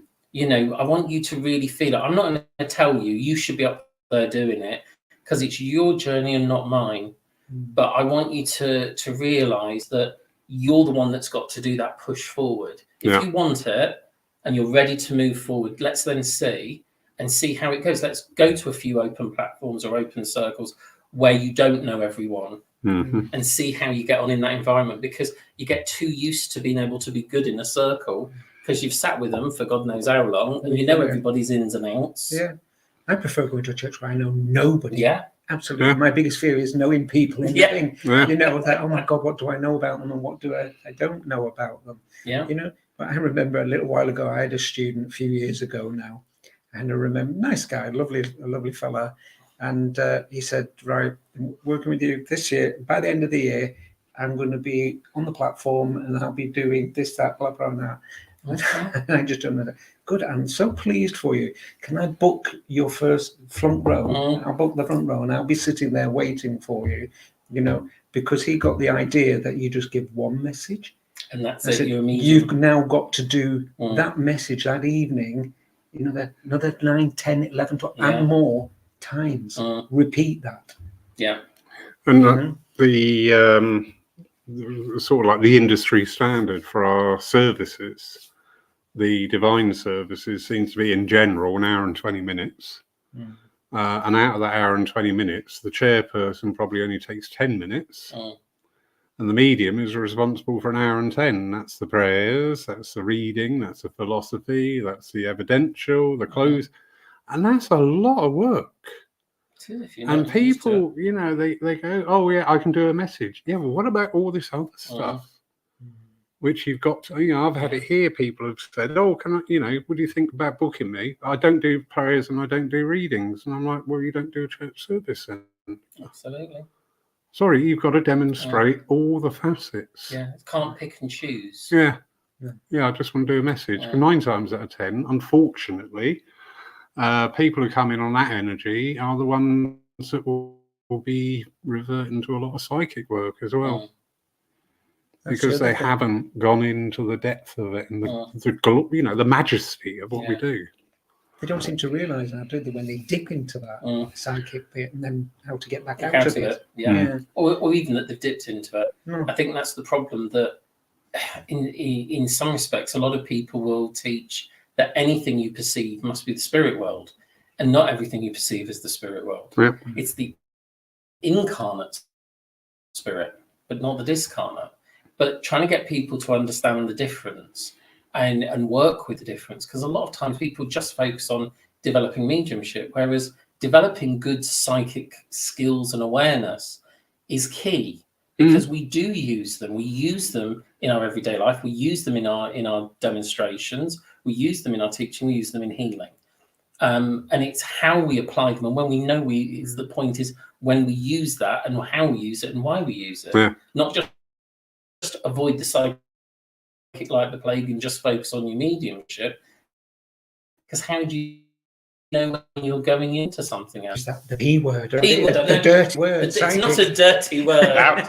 want you to really feel it. I'm not going to tell you should be up there doing it, because it's your journey and not mine. But I want you to realise that you're the one that's got to do that push forward. If you want it and you're ready to move forward, let's then see. and see how it goes. Let's go to a few open platforms or open circles where you don't know everyone, and see how you get on in that environment, because you get too used to being able to be good in a circle because you've sat with them for God knows how long, and you know everybody's ins and outs. Yeah. I prefer going to a church where I know nobody. Yeah. Absolutely. Yeah. My biggest fear is knowing people in the Yeah. thing. Yeah. You know, that, oh my God, what do I know about them and what do I don't know about them? Yeah. You know, but I remember a little while ago, I had a student a few years ago now, and I remember, nice guy, a lovely fella. And he said, right, working with you this year, by the end of the year, I'm going to be on the platform and I'll be doing this, that, blah, blah, blah. And I just don't know. Good, I'm so pleased for you. Can I book your first front row? I'll book the front row and I'll be sitting there waiting for you, you know, because he got the idea that you just give one message. And that's I it. said, You're immediate. you've now got to do that message that evening, you know, another 9, 10, 11, 12, and more times. Repeat that. Yeah. And the sort of like the industry standard for our services, the divine services, seems to be in general an hour and 20 minutes. And out of that hour and 20 minutes, the chairperson probably only takes 10 minutes. And the medium is responsible for an hour and 10. That's the prayers, that's the reading, that's the philosophy, that's the evidential, the close. And that's a lot of work. And people, you know, they go, oh, yeah, I can do a message. Yeah, well, what about all this other stuff? Which you've got to, you know, I've had it here. People have said, oh, can I, you know, what do you think about booking me? I don't do prayers and I don't do readings. And I'm like, well, you don't do a church service then. Absolutely. Sorry, you've got to demonstrate all the facets. Yeah, can't pick and choose. Yeah, I just want to do a message. 9 times out of 10, unfortunately, people who come in on that energy are the ones that will be reverting to a lot of psychic work as well. Because they haven't gone into the depth of it and the you know, the majesty of what we do. They don't seem to realise that, do they, when they dip into that psychic bit and then how to get back out of it. Yeah. Or even that they've dipped into it. I think that's the problem, that in some respects, a lot of people will teach that anything you perceive must be the spirit world, and not everything you perceive is the spirit world. It's the incarnate spirit, but not the discarnate. But trying to get people to understand the difference and work with the difference, because a lot of times people just focus on developing mediumship, whereas developing good psychic skills and awareness is key, because we do use them. We use them in our everyday life. We use them in our demonstrations. We use them in our teaching. We use them in healing. And it's how we apply them. And when we know the point is when we use that and how we use it and why we use it, not just avoid the psychic like the plague and just focus on your mediumship. Because how do you know when you're going into something else? Is that the P word? The dirty word. It's not a dirty word.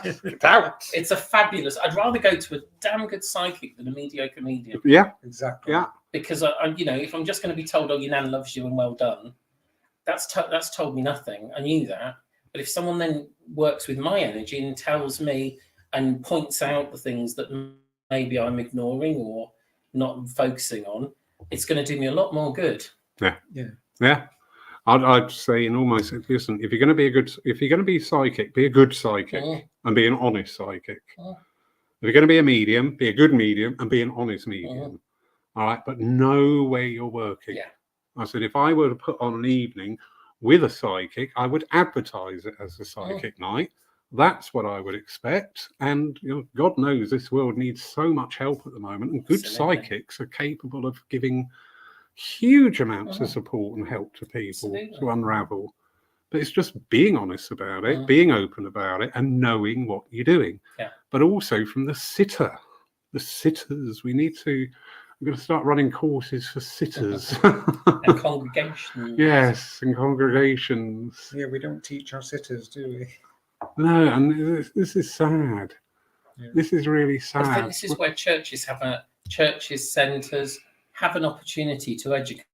It's a fabulous. I'd rather go to a damn good psychic than a mediocre medium. Yeah, exactly. Yeah, because you know, if I'm just going to be told, "Oh, your nan loves you and well done," that's told me nothing. I knew that. But if someone then works with my energy and tells me and points out the things that maybe I'm ignoring or not focusing on, it's going to do me a lot more good. Yeah. I'd say in almost, listen, if you're going to be psychic, be a good psychic and be an honest psychic. If you're going to be a medium, be a good medium and be an honest medium. All right, but know where you're working. I said, if I were to put on an evening with a psychic, I would advertise it as a psychic night. That's what I would expect. And you know, God knows this world needs so much help at the moment, and good psychics are capable of giving huge amounts of support and help to people to unravel. But it's just being honest about it, being open about it, and knowing what you're doing. But also from the sitters, we're going to start running courses for sitters. And congregations. Yes, and congregations. Yeah, we don't teach our sitters, do we? No, and this is sad. This is really sad. I think this is where churches centres have an opportunity to educate.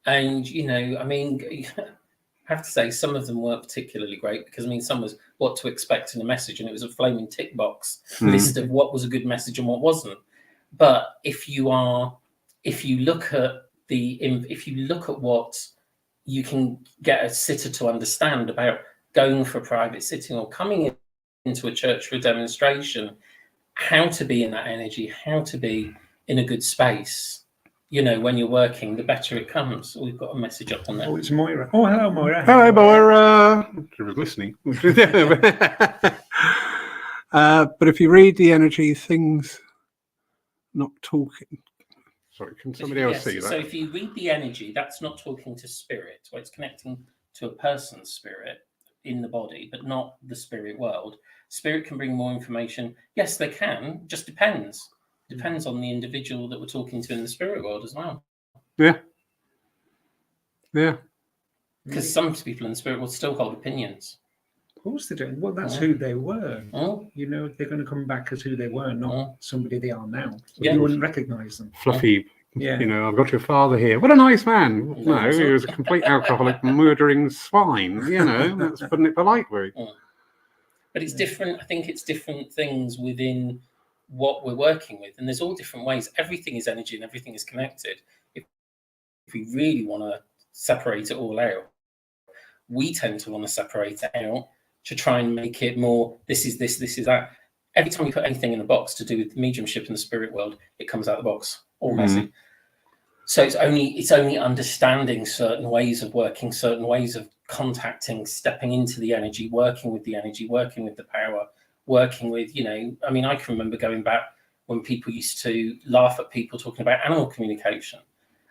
And, you know, I mean, I have to say some of them weren't particularly great, because, I mean, some was what to expect in a message, and it was a flaming tick box list of what was a good message and what wasn't. But if you look at if you look at what you can get a sitter to understand about going for private sitting or coming into a church for a demonstration, how to be in that energy, how to be in a good space, when you're working, the better it comes. We've got a message up on there. Oh, it's Moira. Oh, hello, Moira. Hello, Moira. She was listening. But if you read the energy, things not talking. Sorry, can somebody else see that? So if you read the energy, that's not talking to spirit. Well, it's connecting to a person's spirit in the body, but not the spirit world. Spirit can bring more information. Yes, they can. Just depends. Depends on the individual that we're talking to in the spirit world as well. Yeah. Yeah. Because some people in the spirit world still hold opinions. Of course they do. Well, that's who they were. Oh. They're going to come back as who they were, not somebody they are now. Yeah. You wouldn't recognise them. Fluffy. Yeah. I've got your father here. What a nice man. No, he was a complete alcoholic, murdering swine. That's putting it politely. But it's different. I think it's different things within what we're working with. And there's all different ways. Everything is energy and everything is connected. If we really want to separate it all out, we tend to want to separate it out to try and make it more, this is this, this is that. Every time you put anything in a box to do with mediumship in the spirit world, it comes out of the box, all messy. So it's only understanding certain ways of working, certain ways of contacting, stepping into the energy, working with the power, working with, I can remember going back when people used to laugh at people talking about animal communication.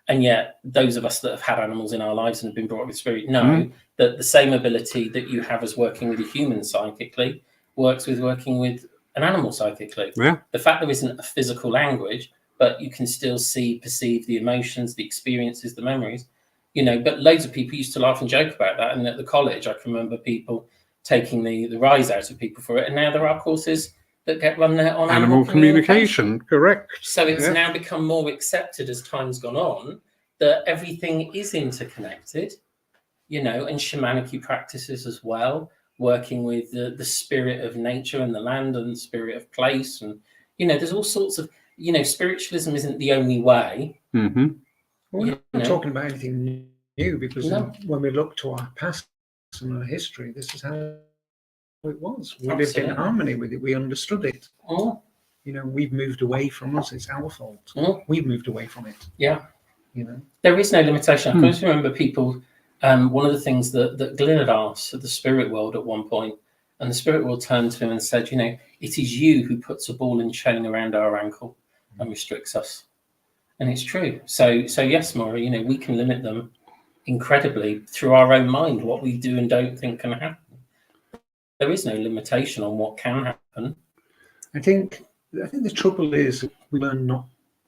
And yet those of us that have had animals in our lives and have been brought up with spirit know that the same ability that you have as working with a human psychically works with working with an animal psychically. Yeah. The fact there isn't a physical language, but you can still perceive the emotions, the experiences, the memories, but loads of people used to laugh and joke about that. And at the college, I can remember people taking the rise out of people for it. And now there are courses that get run there on animal communication. Correct. So it's now become more accepted as time's gone on that everything is interconnected, and shamanic practices as well, working with the spirit of nature and the land and the spirit of place. And, there's all sorts of, spiritualism isn't the only way. Mm-hmm. We're not talking about anything new because when we look to our past and our history, this is how it was. We lived in harmony with it. We understood it. We've moved away from us. It's our fault. We've moved away from it. Yeah. There is no limitation. I can remember people, one of the things that Glyn had asked of the spirit world at one point, and the spirit world turned to him and said, it is you who puts a ball and chain around our ankle and restricts us. And it's true. So yes, Maura, we can limit them incredibly through our own mind, what we do and don't think can happen. There is no limitation on what can happen. I think the trouble is we learn not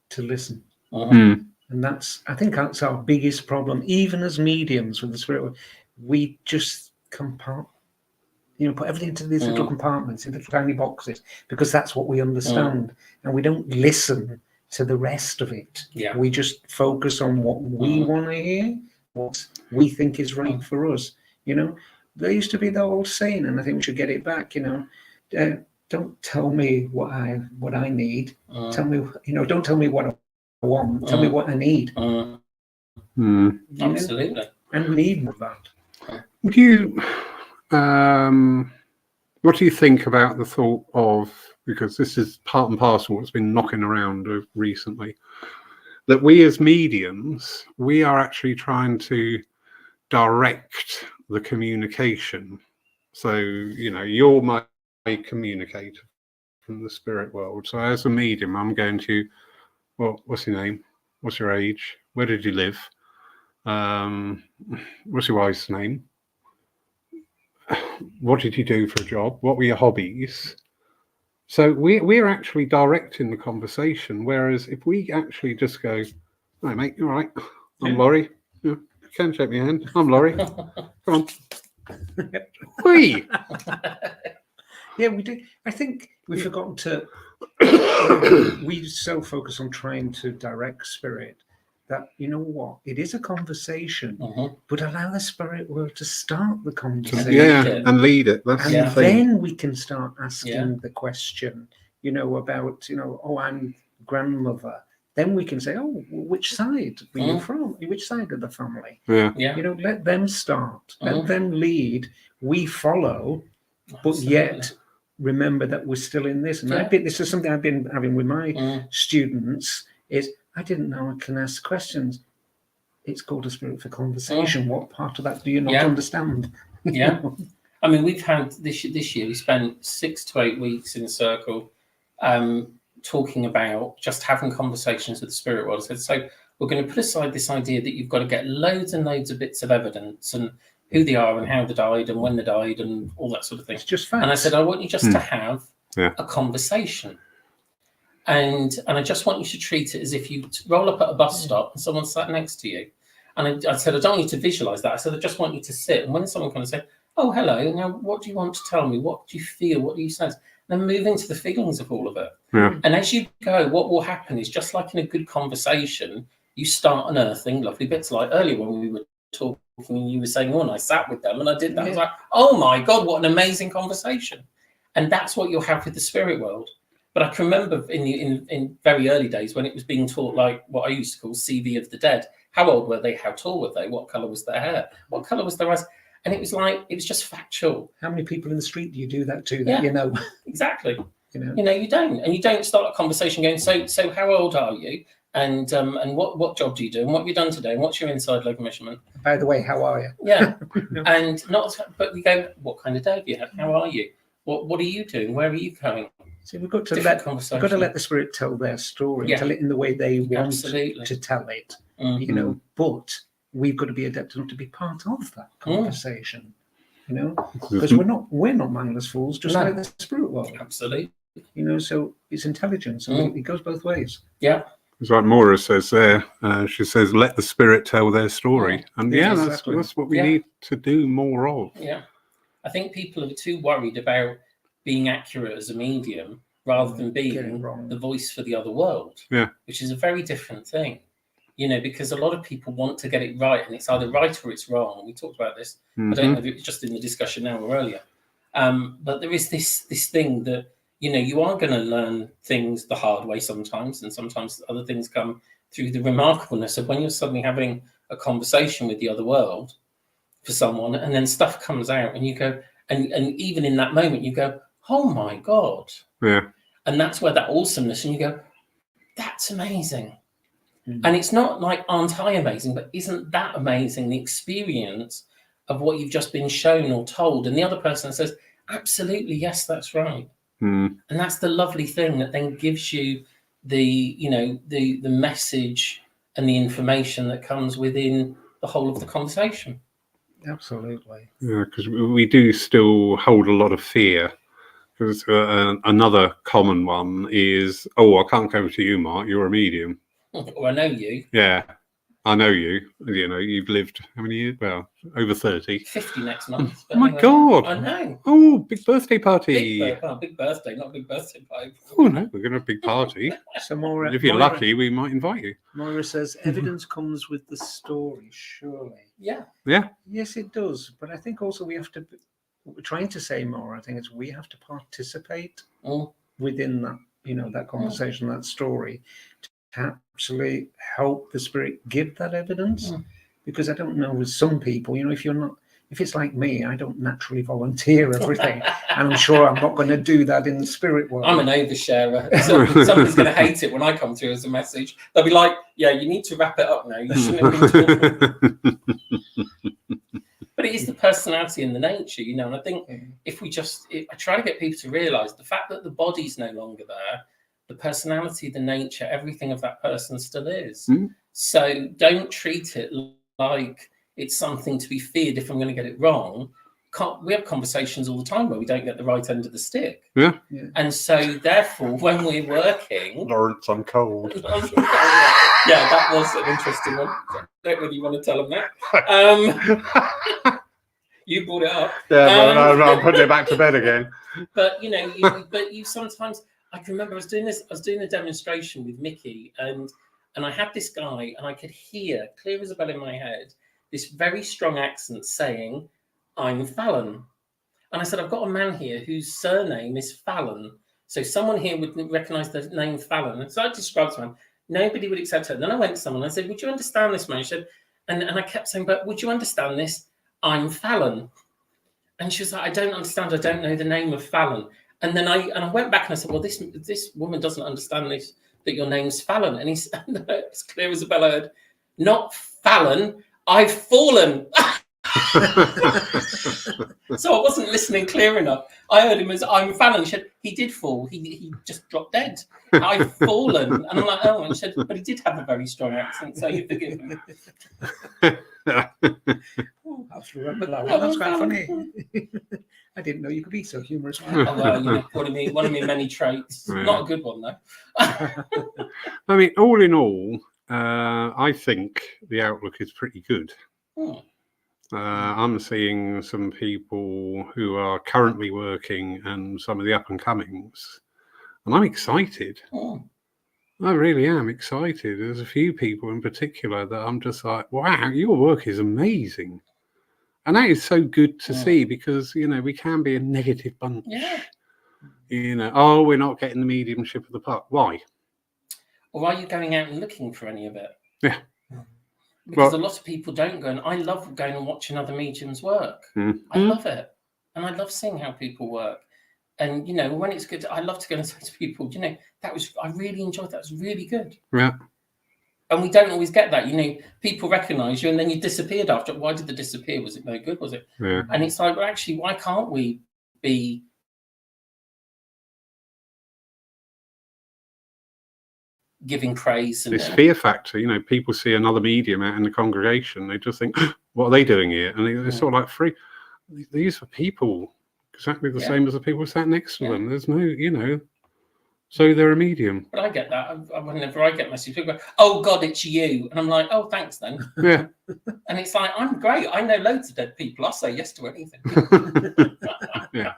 to listen. And I think that's our biggest problem. Even as mediums with the spirit world, we just put everything into these little compartments, in little tiny boxes, because that's what we understand. And we don't listen to the rest of it. Yeah. We just focus on what we want to hear, what we think is right for us. There used to be the old saying, and I think we should get it back, don't tell me what I need. Tell me, don't tell me what I want. Tell me what I need. Absolutely. And we need more of that. Do you, what do you think about the thought of, because this is part and parcel what's been knocking around recently, that we as mediums, we are actually trying to direct the communication. So, you're my communicator from the spirit world. So as a medium, I'm going to, what's your name? What's your age? Where did you live? What's your wife's name? What did you do for a job? What were your hobbies? So we're actually directing the conversation. Whereas if we actually just go, "Hi, mate, you all right? I'm Laurie. Yeah, you can shake my hand. I'm Laurie. Come on." Yeah, we do. I think we've forgotten to. We so focus on trying to direct spirit that, it is a conversation, but allow the spirit world to start the conversation. And lead it. That's and the thing. then we can start asking the question, about, I'm grandmother. then we can say, oh, which side were you from? Which side of the family? Yeah. Yeah. You know, let them start, let them lead. We follow, but Absolutely. yet remember that we're still in this. And Yeah. this is something I've been having with my students, is I didn't know I can ask questions. It's called a spirit for conversation. What part of that do you not understand? Yeah. I mean, we've had this year, we spent 6 to 8 weeks in a circle talking about just having conversations with the spirit world. So we're going to put aside this idea that you've got to get loads and loads of bits of evidence and who they are and how they died and when they died and all that sort of thing. It's just facts. And I said, I want you just to have a conversation. And I just want you to treat it as if you roll up at a bus stop and someone sat next to you. And I said, I don't want you to visualize that. I said, I just want you to sit. And when someone comes and say, oh, hello, now what do you want to tell me? What do you feel? What do you sense? Then move into the feelings of all of it. Yeah. And as you go, what will happen is just like in a good conversation, you start unearthing lovely bits. Like earlier when we were talking and you were saying, oh, and I sat with them and I did that. I was like, oh my God, what an amazing conversation. And that's what you'll have with the spirit world. But I can remember in very early days when it was being taught like what I used to call CV of the dead. How old were they? How tall were they? What colour was their hair? What colour was their eyes? And it was like, it was just factual. How many people in the street do you do that to that you know? Exactly. You know, you don't. And you don't start a conversation going, so how old are you? And what job do you do? And what have you done today? And what's your inside leg measurement? By the way, how are you? Yeah. And not, but we go, what kind of day have you had? How are you? What are you doing? Where are you going? So we've got to Different let the spirit tell their story, tell it in the way they want to tell it. You know, but we've got to be adept enough to be part of that conversation. You know, because we're not mindless fools, just like the spirit world. Absolutely. You know, so it's intelligence, and it goes both ways. Yeah. It's like Maura says there. She says, "Let the spirit tell their story," and exactly. that's what we need to do more of. Yeah, I think people are too worried about being accurate as a medium rather than being the voice for the other world. Yeah, which is a very different thing. You know, because a lot of people want to get it right, and it's either right or it's wrong. We talked about this. I don't know if it was just in the discussion now or earlier. But there is this thing that, you know, you are going to learn things the hard way sometimes, and sometimes other things come through the remarkableness of when you're suddenly having a conversation with the other world for someone, and then stuff comes out, and you go, and even in that moment, you go, oh my God. Yeah. And that's where that awesomeness, and you go, that's amazing. And it's not like, aren't I amazing, but isn't that amazing, the experience of what you've just been shown or told? And the other person says, absolutely, yes, that's right. And that's the lovely thing that then gives you the message and the information that comes within the whole of the conversation. Absolutely. Yeah, because we do still hold a lot of fear. Because another common one is, oh, I can't come to you, Mark, you're a medium. Oh, I know you. Yeah, I know you. You know, you've lived how many years? Well, over 30. 50 next month. Oh my God. I know. Oh, big birthday party. Big birthday, not big birthday party. Oh, no, we're going to have a big party. So Maura, if you're lucky, we might invite you. Maura says, evidence comes with the story, surely. Yeah. Yeah. Yes, it does. But I think also we have to, what we're trying to say, Maura, I think it's we have to participate within that, you know, that conversation, that story, to actually help the spirit give that evidence. Because I don't know, with some people, you know, if it's like me, I don't naturally volunteer everything. And I'm sure I'm not going to do that in the spirit world. I'm an oversharer. So somebody's going to hate it when I come through as a message. They'll be like, yeah, you need to wrap it up now. You shouldn't have been talking. But it is the personality and the nature, you know. And I think if I try to get people to realise the fact that the body's no longer there, the personality, the nature, everything of that person still is. So don't treat it like it's something to be feared if I'm going to get it wrong. We have conversations all the time where we don't get the right end of the stick. Yeah. And so therefore, when we're working... Lawrence, I'm cold. Yeah, that was an interesting one. I don't really want to tell them that. You brought it up. Yeah, no, I'm putting it back to bed again. But, you know, you sometimes... I can remember I was doing a demonstration with Mickey, and I had this guy, and I could hear, clear as a bell in my head, this very strong accent saying, I'm Fallon. And I said, I've got a man here whose surname is Fallon. So someone here would recognise the name Fallon. And so I described to him, Nobody would accept her. Then I went to someone and I said, would you understand this, man? She said, and I kept saying, but would you understand this? I'm Fallon. And she was like, I don't understand. I don't know the name of Fallon. And then I went back and I said, well, this woman doesn't understand this, that your name's Fallon. And he said, it's clear as a bell, I heard, not Fallon, I've fallen. So I wasn't listening clear enough. I heard him as I'm Fallon. She said, he did fall. He just dropped dead. I've fallen. And I'm like, oh. And she said, but he did have a very strong accent, so you forgive him. Oh, I have to remember that one. That's quite funny. I didn't know you could be so humorous. Oh, well, you know, one of my many traits. Yeah. Not a good one, though. I mean, all in all, I think the outlook is pretty good. Hmm. I'm seeing some people who are currently working and some of the up and comings, and I'm excited. Hmm. I really am excited. There's a few people in particular that I'm just like, wow, your work is amazing. And that is so good to see, because, you know, we can be a negative bunch. Yeah. You know, oh, we're not getting the mediumship of the part. Why? Or are you going out and looking for any of it? Yeah. Because Well- a lot of people don't go, and I love going and watching other mediums work. Mhm. I love it. And I love seeing how people work. And, you know, when it's good, I love to go and say to people, you know, I really enjoyed that. It was really good. Yeah. And we don't always get that. You know, people recognise you and then you disappeared after. Why did they disappear? Was it no good? Was it? Yeah. And it's like, well, actually, why can't we be giving praise? And This fear factor, you know, people see another medium out in the congregation, they just think, what are they doing here? And they're sort of like free. These are people exactly the same as the people sat next to them. There's no, you know, so they're a medium. But I get that. Whenever I get messages, people go, oh, God, it's you. And I'm like, oh, thanks then. Yeah. And it's like, I'm great. I know loads of dead people. I'll say yes to anything. Yeah.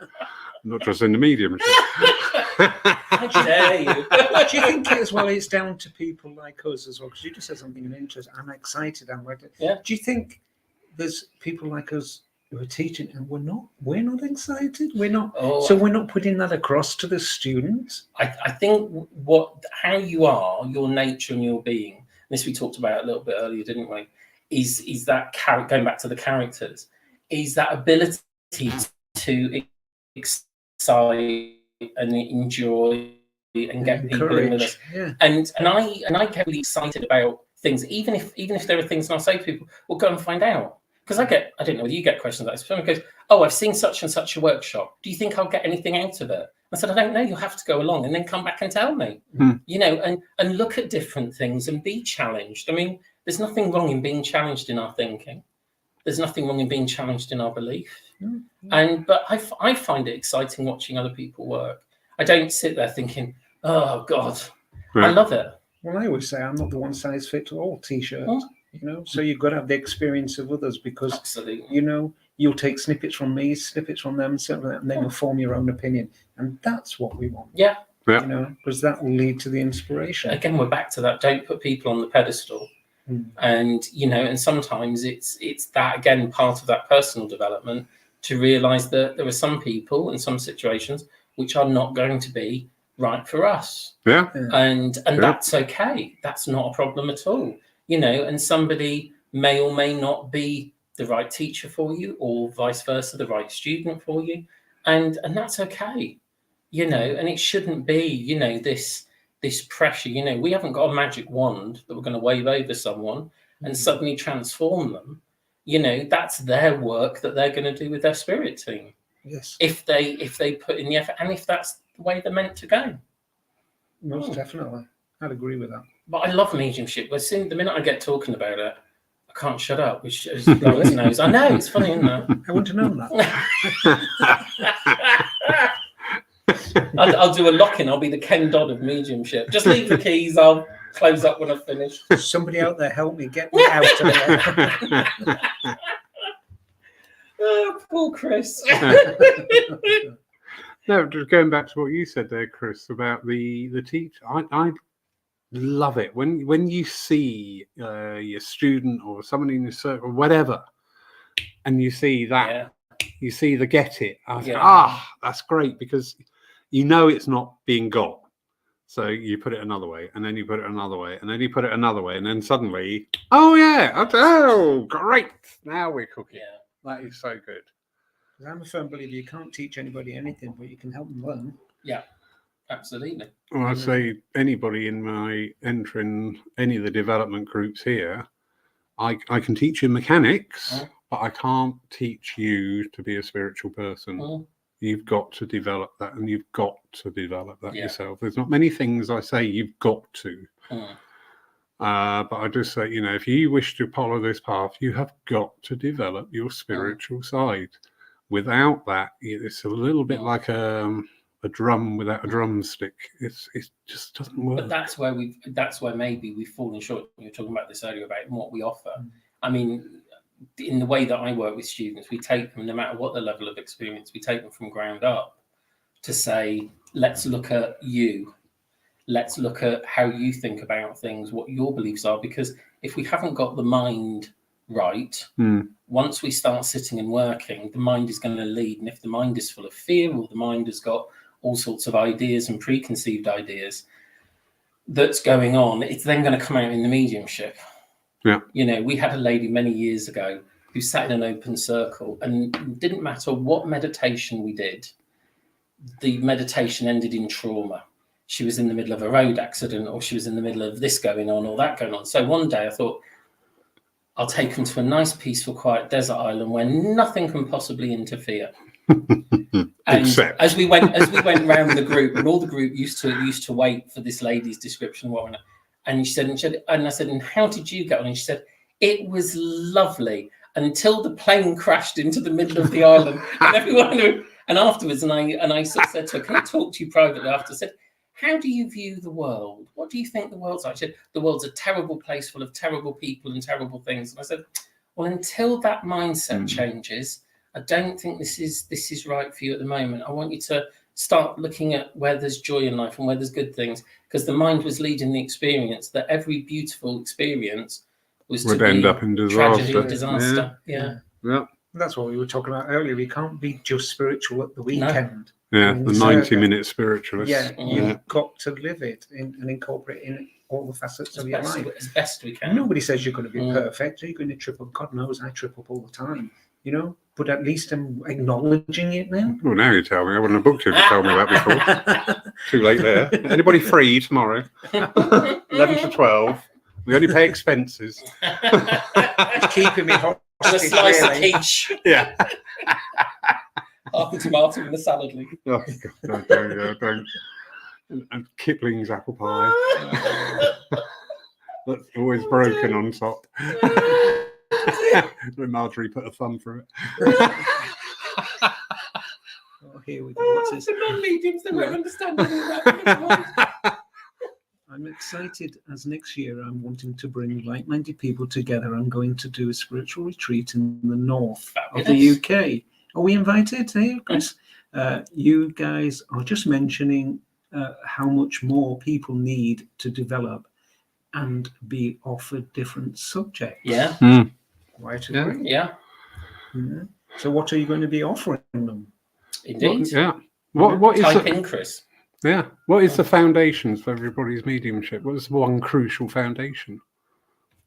Not just in the mediumship. How dare you? Do you think as well it's down to people like us as well? Because you just said something of interest. I'm excited. I'm ready. Yeah. Do you think there's people like us who are teaching and we're not excited? We're not. Oh, So we're not putting that across to the students. I think how you are, your nature and your being, this we talked about a little bit earlier, didn't we? Is that going back to the characters, is that ability to excite and enjoy and get people in with us. Yeah. And I get really excited about things, even if there are things, and I'll say to people, well, go and find out. Because I don't know whether you get questions like this. Someone goes, oh, I've seen such and such a workshop. Do you think I'll get anything out of it? I said, I don't know. You'll have to go along and then come back and tell me. You know, and look at different things and be challenged. I mean, there's nothing wrong in being challenged in our thinking. There's nothing wrong in being challenged in our belief. But I find it exciting watching other people work. I don't sit there thinking, oh, God, I love it. Well, I always say I'm not the one size fits all T-shirt. You know, so you've got to have the experience of others, because Absolutely. you know you'll take snippets from me, snippets from them, and then you'll form your own opinion, and that's what we want. Yeah. You know, because that will lead to the inspiration. Again, we're back to that. Don't put people on the pedestal. And you know, and sometimes it's that, again, part of that personal development, to realise that there are some people in some situations which are not going to be right for us. And that's okay. That's not a problem at all. You know, and somebody may or may not be the right teacher for you, or vice versa, the right student for you, and that's okay. You know, and it shouldn't be, you know, this pressure. You know, we haven't got a magic wand that we're going to wave over someone and suddenly transform them. You know, that's their work that they're going to do with their spirit team. Yes. If they put in the effort, and if that's the way they're meant to go. Most definitely. I'd agree with that. But I love mediumship. Well, the minute I get talking about it, I can't shut up, which is Lois knows. I know, it's funny, isn't it? I wouldn't have known that. I'll do a lock-in. I'll be the Ken Dodd of mediumship. Just leave the keys. I'll close up when I've finished. Somebody out there, help me get me out of there. Oh, poor Chris. No, just going back to what you said there, Chris, about the teacher. I love it when you see your student or someone in your circle, whatever, and you see that, you see the get it. I think, that's great, because you know it's not being got. So you put it another way, and then you put it another way, and then you put it another way, and then suddenly, oh yeah, oh great, now we're cooking. Yeah. That is so good. I'm a firm believer you can't teach anybody anything, but you can help them learn. Absolutely. Well, I'd say anybody in my entering any of the development groups here, I can teach you mechanics, but I can't teach you to be a spiritual person. You've got to develop that, and you've got to develop that yourself. There's not many things I say you've got to. But I just say, if you wish to follow this path, you have got to develop your spiritual side. Without that, it's a little bit like a drum without a drumstick. It just doesn't work. But that's where maybe we've fallen short. You were talking about this earlier about what we offer. I mean, in the way that I work with students, we take them, no matter what the level of experience, we take them from ground up to say, let's look at you. Let's look at how you think about things, what your beliefs are. Because if we haven't got the mind right, once we start sitting and working, the mind is going to lead. And if the mind is full of fear, or the mind has got all sorts of ideas and preconceived ideas that's going on, it's then going to come out in the mediumship. Yeah. We had a lady many years ago who sat in an open circle, and it didn't matter what meditation we did, the meditation ended in trauma. She was in the middle of a road accident, or she was in the middle of this going on or that going on. So one day I thought, I'll take them to a nice, peaceful, quiet desert island where nothing can possibly interfere. And Except. as we went round the group, and all the group used to wait for this lady's description, and she said, and I said, and how did you get on? And she said, it was lovely until the plane crashed into the middle of the island, and everyone. And afterwards, and I sort of said to her, can I talk to you privately after? I said, how do you view the world? What do you think the world's like? She said, the world's a terrible place full of terrible people and terrible things. And I said, well, until that mindset changes, I don't think this is right for you at the moment. I want you to start looking at where there's joy in life and where there's good things, because the mind was leading the experience that every beautiful experience would end up in disaster. Tragedy or disaster. Yeah. That's what we were talking about earlier. We can't be just spiritual at the weekend. Yeah, the 90-minute spiritualist. Yeah, you've got to live it and incorporate in all the facets of your life as best we can. Nobody says you're going to be perfect. You're going to trip up. God knows I trip up all the time. But at least I'm acknowledging it now. Well, now you tell me. I wouldn't have booked you if you told me that before. Too late there. Anybody free tomorrow? 11 to 12. We only pay expenses. It's keeping me hot. And a slice of quiche. Yeah. Half a tomato in the salad leaf. Oh, God, don't. And Kipling's apple pie. That's always broken on top. When Marjorie put a thumb through it. Oh, here we go. What's this? The non-mediums, they won't understand any of that. I'm excited as next year I'm wanting to bring like-minded people together. I'm going to do a spiritual retreat in the north of the UK. Are we invited? Hey, Chris? You guys are just mentioning how much more people need to develop and be offered different subjects. Yeah. Quite agree. Yeah. So what are you going to be offering them? Indeed. What is Type in, Chris. Yeah. What is the foundations for everybody's mediumship? What is one crucial foundation?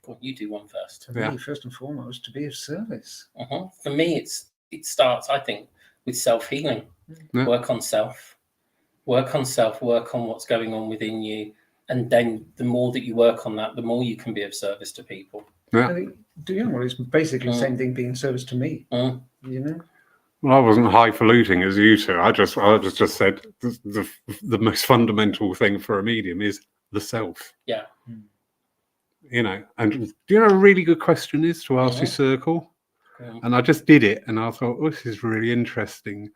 Well, you do one first. For me, first and foremost, to be of service. For me, it starts, I think, with self-healing. Yeah. Work on self. Work on what's going on within you. And then the more that you work on that, the more you can be of service to people. Yeah. I think, it's basically the same thing being service to me. Well, I wasn't highfalutin as you two. I just said the most fundamental thing for a medium is the self. Yeah. And do you know a really good question is to ask your circle? And I just did it, and I thought, oh, this is really interesting.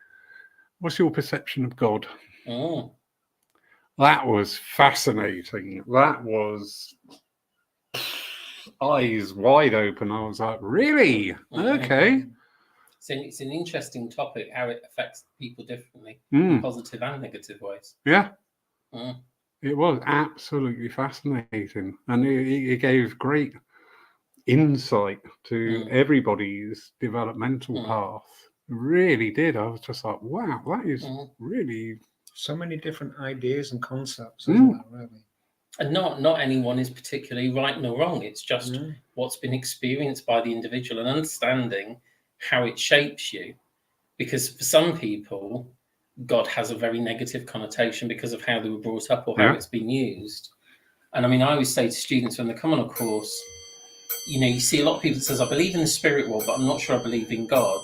What's your perception of God? That was fascinating. That was eyes wide open. I was like, really? Okay. It's an interesting topic, how it affects people differently, in positive and negative ways. Yeah. It was absolutely fascinating. And it gave great insight to everybody's developmental path. It really did. I was just like, wow, that is really So many different ideas and concepts, isn't there, really? And not anyone is particularly right nor wrong. It's just what's been experienced by the individual and understanding how it shapes you. Because for some people, God has a very negative connotation because of how they were brought up or how it's been used. And I mean, I always say to students when they come on a course, you know, you see a lot of people that says, I believe in the spirit world, but I'm not sure I believe in God.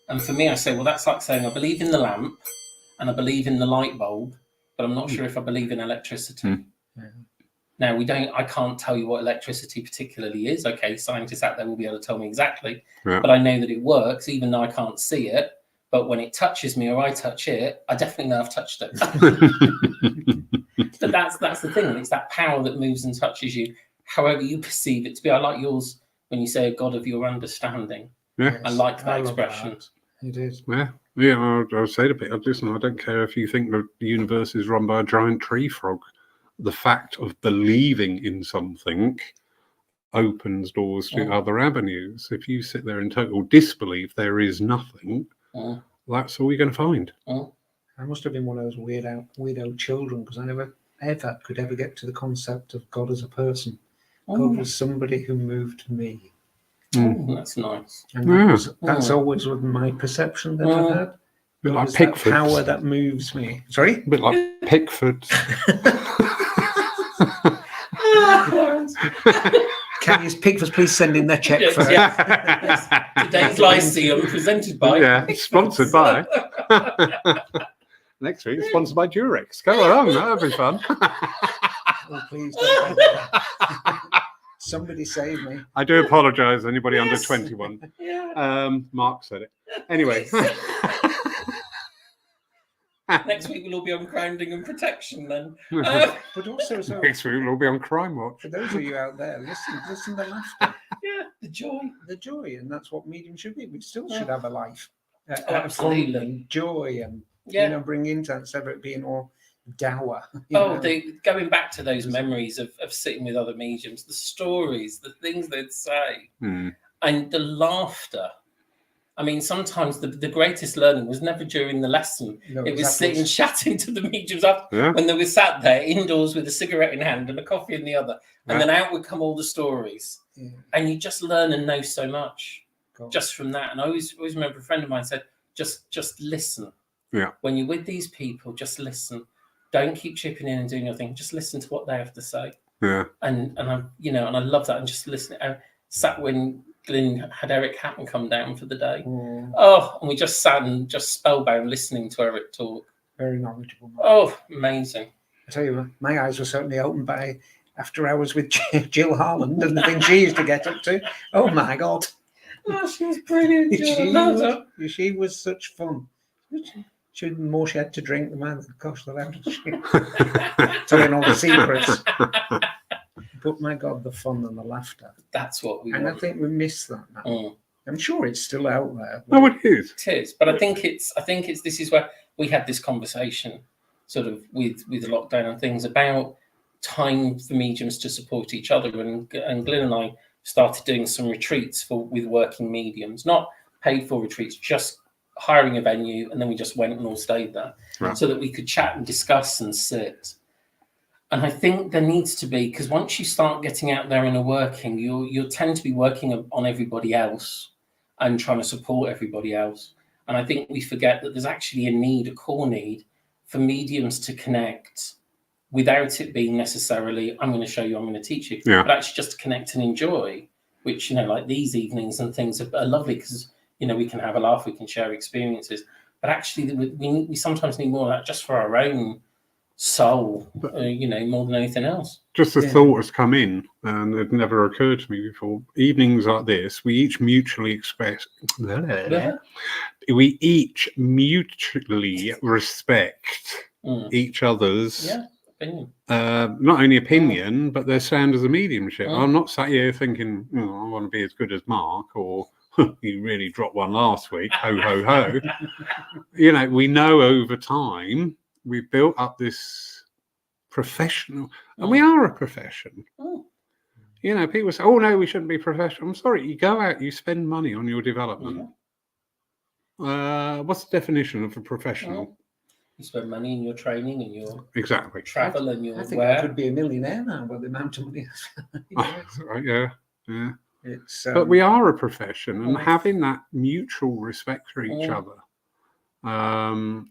And for me, I say, well, that's like saying I believe in the lamp and I believe in the light bulb, but I'm not sure if I believe in electricity. Now, I can't tell you what electricity particularly is. Okay, scientists out there will be able to tell me exactly, but I know that it works, even though I can't see it. But when it touches me or I touch it, I definitely know I've touched it. But that's the thing. It's that power that moves and touches you, however you perceive it to be. I like yours when you say a God of your understanding. Yeah, I like that expression. It is. Yeah. I'll say to people, listen, I don't care if you think that the universe is run by a giant tree frog. The fact of believing in something opens doors to other avenues. If you sit there in total disbelief, there is nothing. That's all you're going to find. I must have been one of those weirdo children because I never ever could ever get to the concept of God as a person. God was somebody who moved me. That's nice. And that's always my perception that I've had. A bit like That Pickford. power that moves me. Sorry? A bit like Pickford. Can you Pickford please send in their check for Today's Lyceum presented by sponsored by. Next week, sponsored by Durex. Go along, that'll be fun. Oh, please don't do that. Somebody save me. I do apologise, anybody under 21. Mark said it. Anyway. Next week we'll all be on grounding and protection then. But also, Next week we'll all be on Crime Watch. For those of you out there, listen to laughter. The joy. And that's what medium should be. We still should have a life. Absolutely. Fun and joy and bring into that instead of it being all dour. Going back to those memories of sitting with other mediums, the stories, the things they'd say, and the laughter. I mean, sometimes the greatest learning was never during the lesson. No, it was sitting chatting to the mediums after when they were sat there indoors with a cigarette in hand and a coffee in the other. And then out would come all the stories. And you just learn and know so much just from that. And I always remember a friend of mine said, just listen. When you're with these people, just listen. Don't keep chipping in and doing your thing. Just listen to what they have to say. And I and I love that. And just listen. I sat when Glyn had Eric Hatton come down for the day. And we just sat and just spellbound listening to Eric talk. Very knowledgeable. Oh, amazing. I tell you, my eyes were certainly opened by after hours with Jill Harland and the things she used to get up to. Oh my God. Oh, she was brilliant. She was such fun. The more she had to drink, the man, gosh, the louder she telling all the secrets. But my God, the fun and the laughter. That's what we want. And I think we miss that now. I'm sure it's still out there. Oh, it is. It is. But I think it's this is where we had this conversation sort of with the lockdown and things about time for mediums to support each other. And Glyn and I started doing some retreats with working mediums, not paid for retreats, just hiring a venue. And then we just went and all stayed there so that we could chat and discuss and sit. And I think there needs to be, because once you start getting out there and are working, you'll tend to be working on everybody else and trying to support everybody else. And I think we forget that there's actually a core need for mediums to connect without it being necessarily, I'm going to show you, I'm going to teach you, but actually just to connect and enjoy, which, like these evenings and things are lovely because, we can have a laugh, we can share experiences. But actually, we sometimes need more of that just for our own soul, more than anything else. Just the thought has come in, and it never occurred to me before. Evenings like this, we each mutually express. We each mutually respect each other's opinion. Not only opinion, but their sound as a mediumship. I'm not sat here thinking, I want to be as good as Mark, or you really dropped one last week. Ho ho ho. We know over time. We've built up this professional, and we are a profession. People say, "Oh no, we shouldn't be professional." I'm sorry. You go out, you spend money on your development. What's the definition of a professional? You spend money in your training and your Exactly. travel and your I think I wear. could be a millionaire now with the amount of money. Yeah, yeah. It's But we are a profession, and Mm. having that mutual respect for each Mm. other,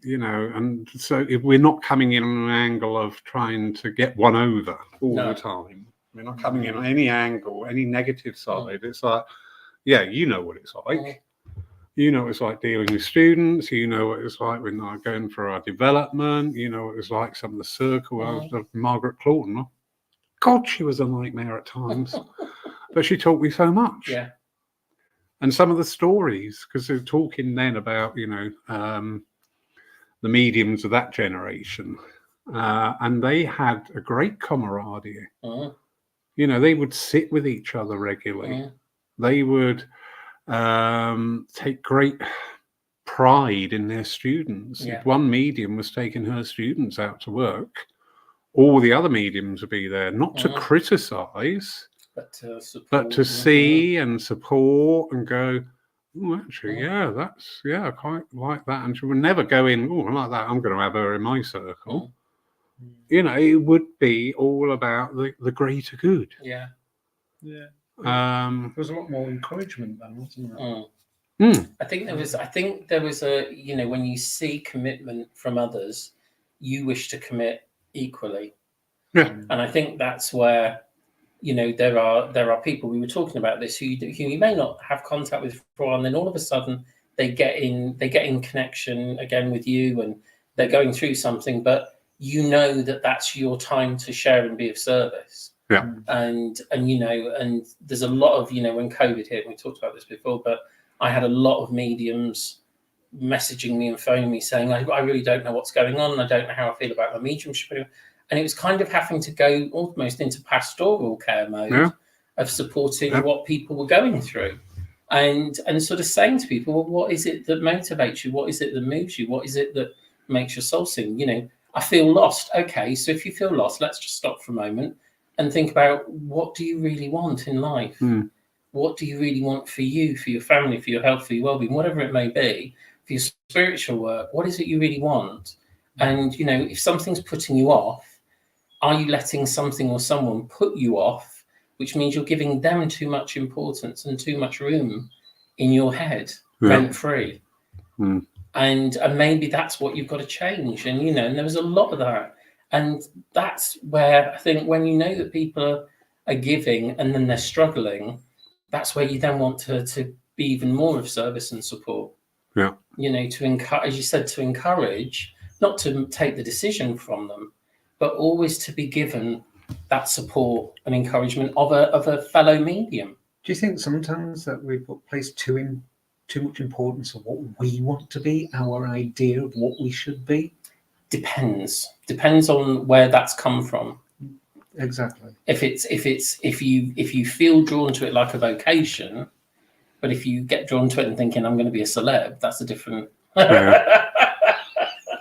and so if we're not coming in on an angle of trying to get one over all No. the time, we're not coming in on any angle, any negative Mm. side. It's like, yeah, you know what it's like. Mm. You know what it's like dealing with students. You know what it's like when I'm going for our development. You know what it's like some of the circle of Margaret Clawton. God, she was a nightmare at times, but she taught me so much. Yeah. And some of the stories, because they're talking then about, the mediums of that generation, and they had a great camaraderie. Mm. They would sit with each other regularly. Mm. They would take great pride in their students. Yeah. If one medium was taking her students out to work, all the other mediums would be there, not to criticize, But to support. but to see and support and go, oh, actually, I quite like that. And she would never go in, oh, I like that, I'm going to have her in my circle. It would be all about the greater good. Yeah. Yeah. Um, There was a lot more encouragement then, wasn't there? I think there was a, when you see commitment from others, you wish to commit equally. Yeah. And I think that's where, there are people, we were talking about this, who you may not have contact with for a while, and then all of a sudden they get in connection again with you, and they're going through something, but that that's your time to share and be of service. Yeah. And there's a lot of, when COVID hit, we talked about this before, but I had a lot of mediums messaging me and phoning me saying, I really don't know what's going on. I don't know how I feel about my mediumship. And it was kind of having to go almost into pastoral care mode of supporting what people were going through. And sort of saying to people, well, what is it that motivates you? What is it that moves you? What is it that makes your soul sing? I feel lost. Okay, so if you feel lost, let's just stop for a moment and think about, what do you really want in life? What do you really want for you, for your family, for your health, for your well-being, whatever it may be, for your spiritual work? What is it you really want? And, if something's putting you off, are you letting something or someone put you off, which means you're giving them too much importance and too much room in your head, rent-free? And maybe that's what you've got to change. And, and there was a lot of that. And that's where I think when you know that people are giving and then they're struggling, that's where you then want to be even more of service and support. Yeah. To encourage, as you said, to encourage, not to take the decision from them, but always to be given that support and encouragement of a fellow medium. Do you think sometimes that we've placed too much importance on what we want to be, our idea of what we should be? Depends on where that's come from. Exactly. If you feel drawn to it like a vocation, but if you get drawn to it and thinking I'm going to be a celeb, that's a different.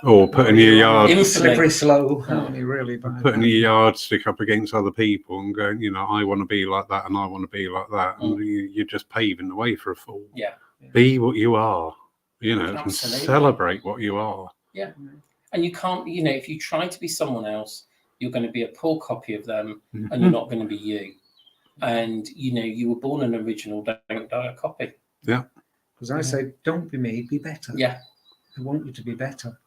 Or putting your yard slippery slope, aren't you, really? Putting your yardstick up against other people and going, I want to be like that and I want to be like that, and you're just paving the way for a fool. Yeah. Be what you are, and Absolutely. celebrate what you are. Yeah. And you can't, if you try to be someone else, you're going to be a poor copy of them, and you're not going to be you. And, you were born an original, don't die a copy. Yeah. Because I say, don't be me, be better. Yeah. I want you to be better.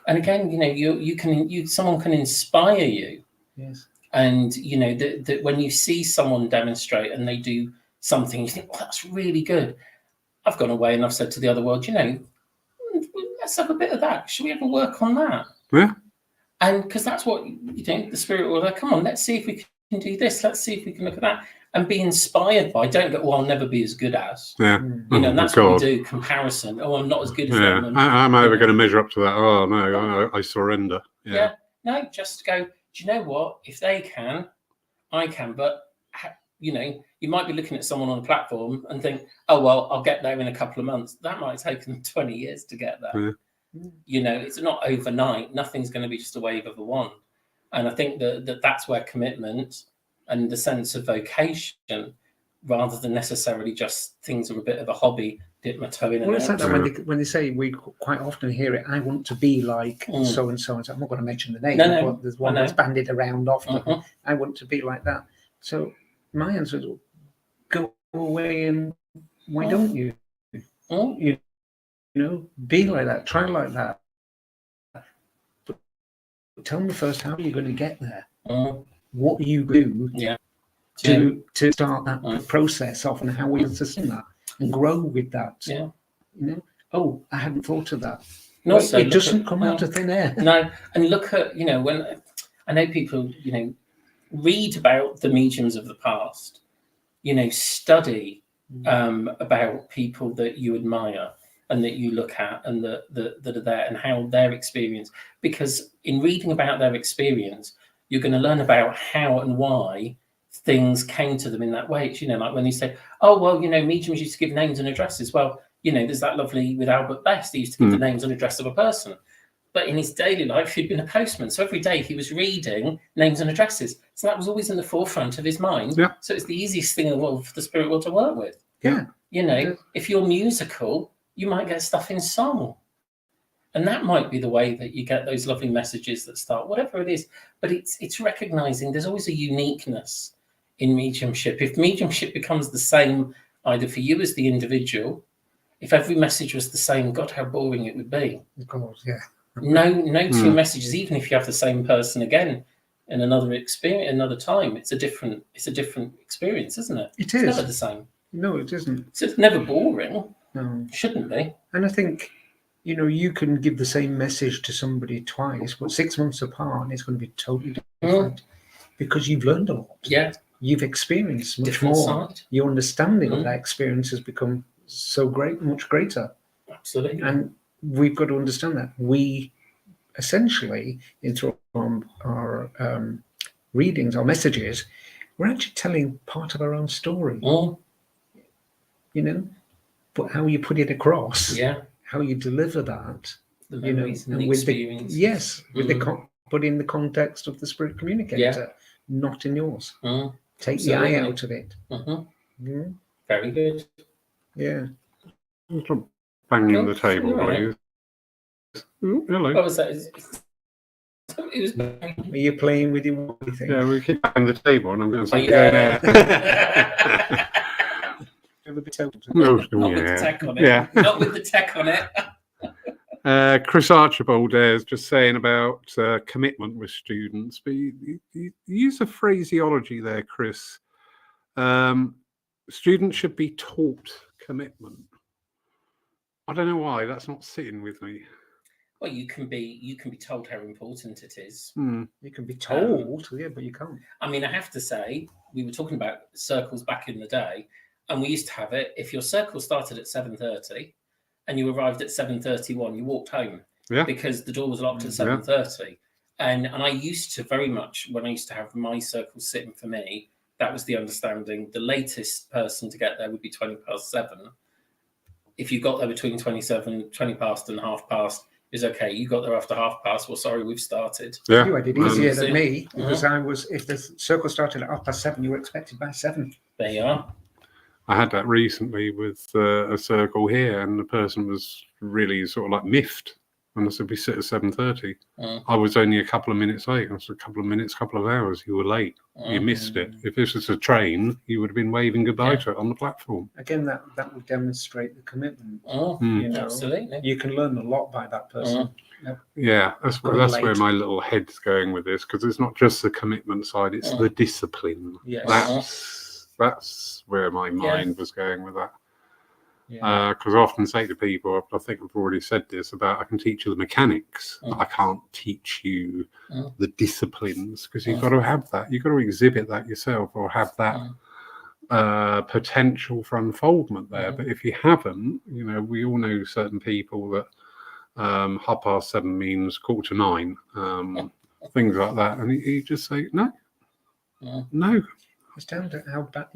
And again, someone can inspire you. Yes. And, that when you see someone demonstrate and they do something, you think, that's really good. I've gone away and I've said to the other world, let's have a bit of that. Should we ever work on that? Yeah. And because that's what, the spirit will, come on, let's see if we can do this. Let's see if we can look at that and be inspired by. Don't go, I'll never be as good as. Yeah. And that's what we do, comparison. Oh, I'm not as good as them. I'm ever going to measure up to that. Oh, no, I surrender. Yeah. No, just go, do you know what? If they can, I can. But, you might be looking at someone on a platform and think, oh, well, I'll get there in a couple of months. That might take them 20 years to get there. Yeah. It's not overnight. Nothing's going to be just a wave of a wand. And I think that's where commitment and the sense of vocation, rather than necessarily just things are a bit of a hobby dip my toe in Well, and it's like out. that when they say, we quite often hear it, I want to be like so and so and so. I'm not going to mention the name, No, but there's one that's bandied around often. Mhm. I want to be like that. So my answer is, go away and why don't you? You know, be like that, try like that. But tell me first, how are you going to get there? What do you do to start that process off, and how we can sustain that and grow with that? Yeah. You know, oh, I hadn't thought of that. And also, it doesn't come out of thin air. No, and look at, when I know people, read about the mediums of the past, study about people that you admire and that you look at and that are there and how their experience, because in reading about their experience, you're going to learn about how and why things came to them in that way. It's, like when you say, oh, well, mediums used to give names and addresses. Well, there's that lovely with Albert Best, he used to give the names and address of a person. But in his daily life, he'd been a postman. So every day he was reading names and addresses. So that was always in the forefront of his mind. Yeah. So it's the easiest thing in the world for the spirit world to work with. Yeah. If you're musical, you might get stuff in song. And that might be the way that you get those lovely messages that start, whatever it is. But it's recognizing there's always a uniqueness in mediumship. If mediumship becomes the same, either for you as the individual, if every message was the same, God, how boring it would be. Of course, yeah. No two messages, even if you have the same person again in another experience, another time, it's a different experience, isn't it? It's never the same. No, it isn't. So it's never boring. No. Shouldn't be. And I think, you can give the same message to somebody twice, but 6 months apart, and it's going to be totally different because you've learned a lot. Yeah. You've experienced much Different more. side. Your understanding of that experience has become so great, much greater. Absolutely. And we've got to understand that. We essentially, through our readings, our messages, we're actually telling part of our own story. But how you put it across, how you deliver that, the memories and the with experience. but in the context of the spirit communicator, not in yours. Take the I out of it. Very good. Yeah. Stop banging the table, by you. Hello. What was that? Are you playing with your thing? Yeah, we keep banging the table, and I'm going to say, Have a bit of Not with the tech on it. Yeah. Not with the tech on it. Chris Archibald there is just saying about commitment with students, but you use a phraseology there, Chris. Students should be taught commitment. I don't know why that's not sitting with me. Well, you can be told how important it is. You can be told, but you can't. I mean, I have to say, we were talking about circles back in the day, and we used to have it. If your circle started at 7:30 and you arrived at 7:31, you walked home because the door was locked at 7:30. And I used to very much, when I used to have my circle sitting for me, that was the understanding. The latest person to get there would be 7:20. If you got there between 20 past and past, is okay. You got there after past. Well, sorry, we've started. Yeah, you had it easier than me because if the circle started at 7:30, you were expected by 7. There you are. I had that recently with a circle here, and the person was really sort of like miffed. And I said, we sit at 7:30. I was only a couple of minutes late. I said, a couple of minutes, couple of hours. You were late. You missed it. If this was a train, you would have been waving goodbye to it on the platform. Again, that would demonstrate the commitment. Absolutely. You can learn a lot by that person. Yeah, that's where my little head's going with this, because it's not just the commitment side, it's the discipline. Yes. That's where my mind was going with that. Yeah. Because I often say to people, I think I've already said this, about I can teach you the mechanics, but I can't teach you the disciplines, because you've got to have that. You've got to exhibit that yourself, or have that potential for unfoldment there. But if you haven't, we all know certain people that 7:30 means 8:45, things like that. And you just say, no. It's down to how bad,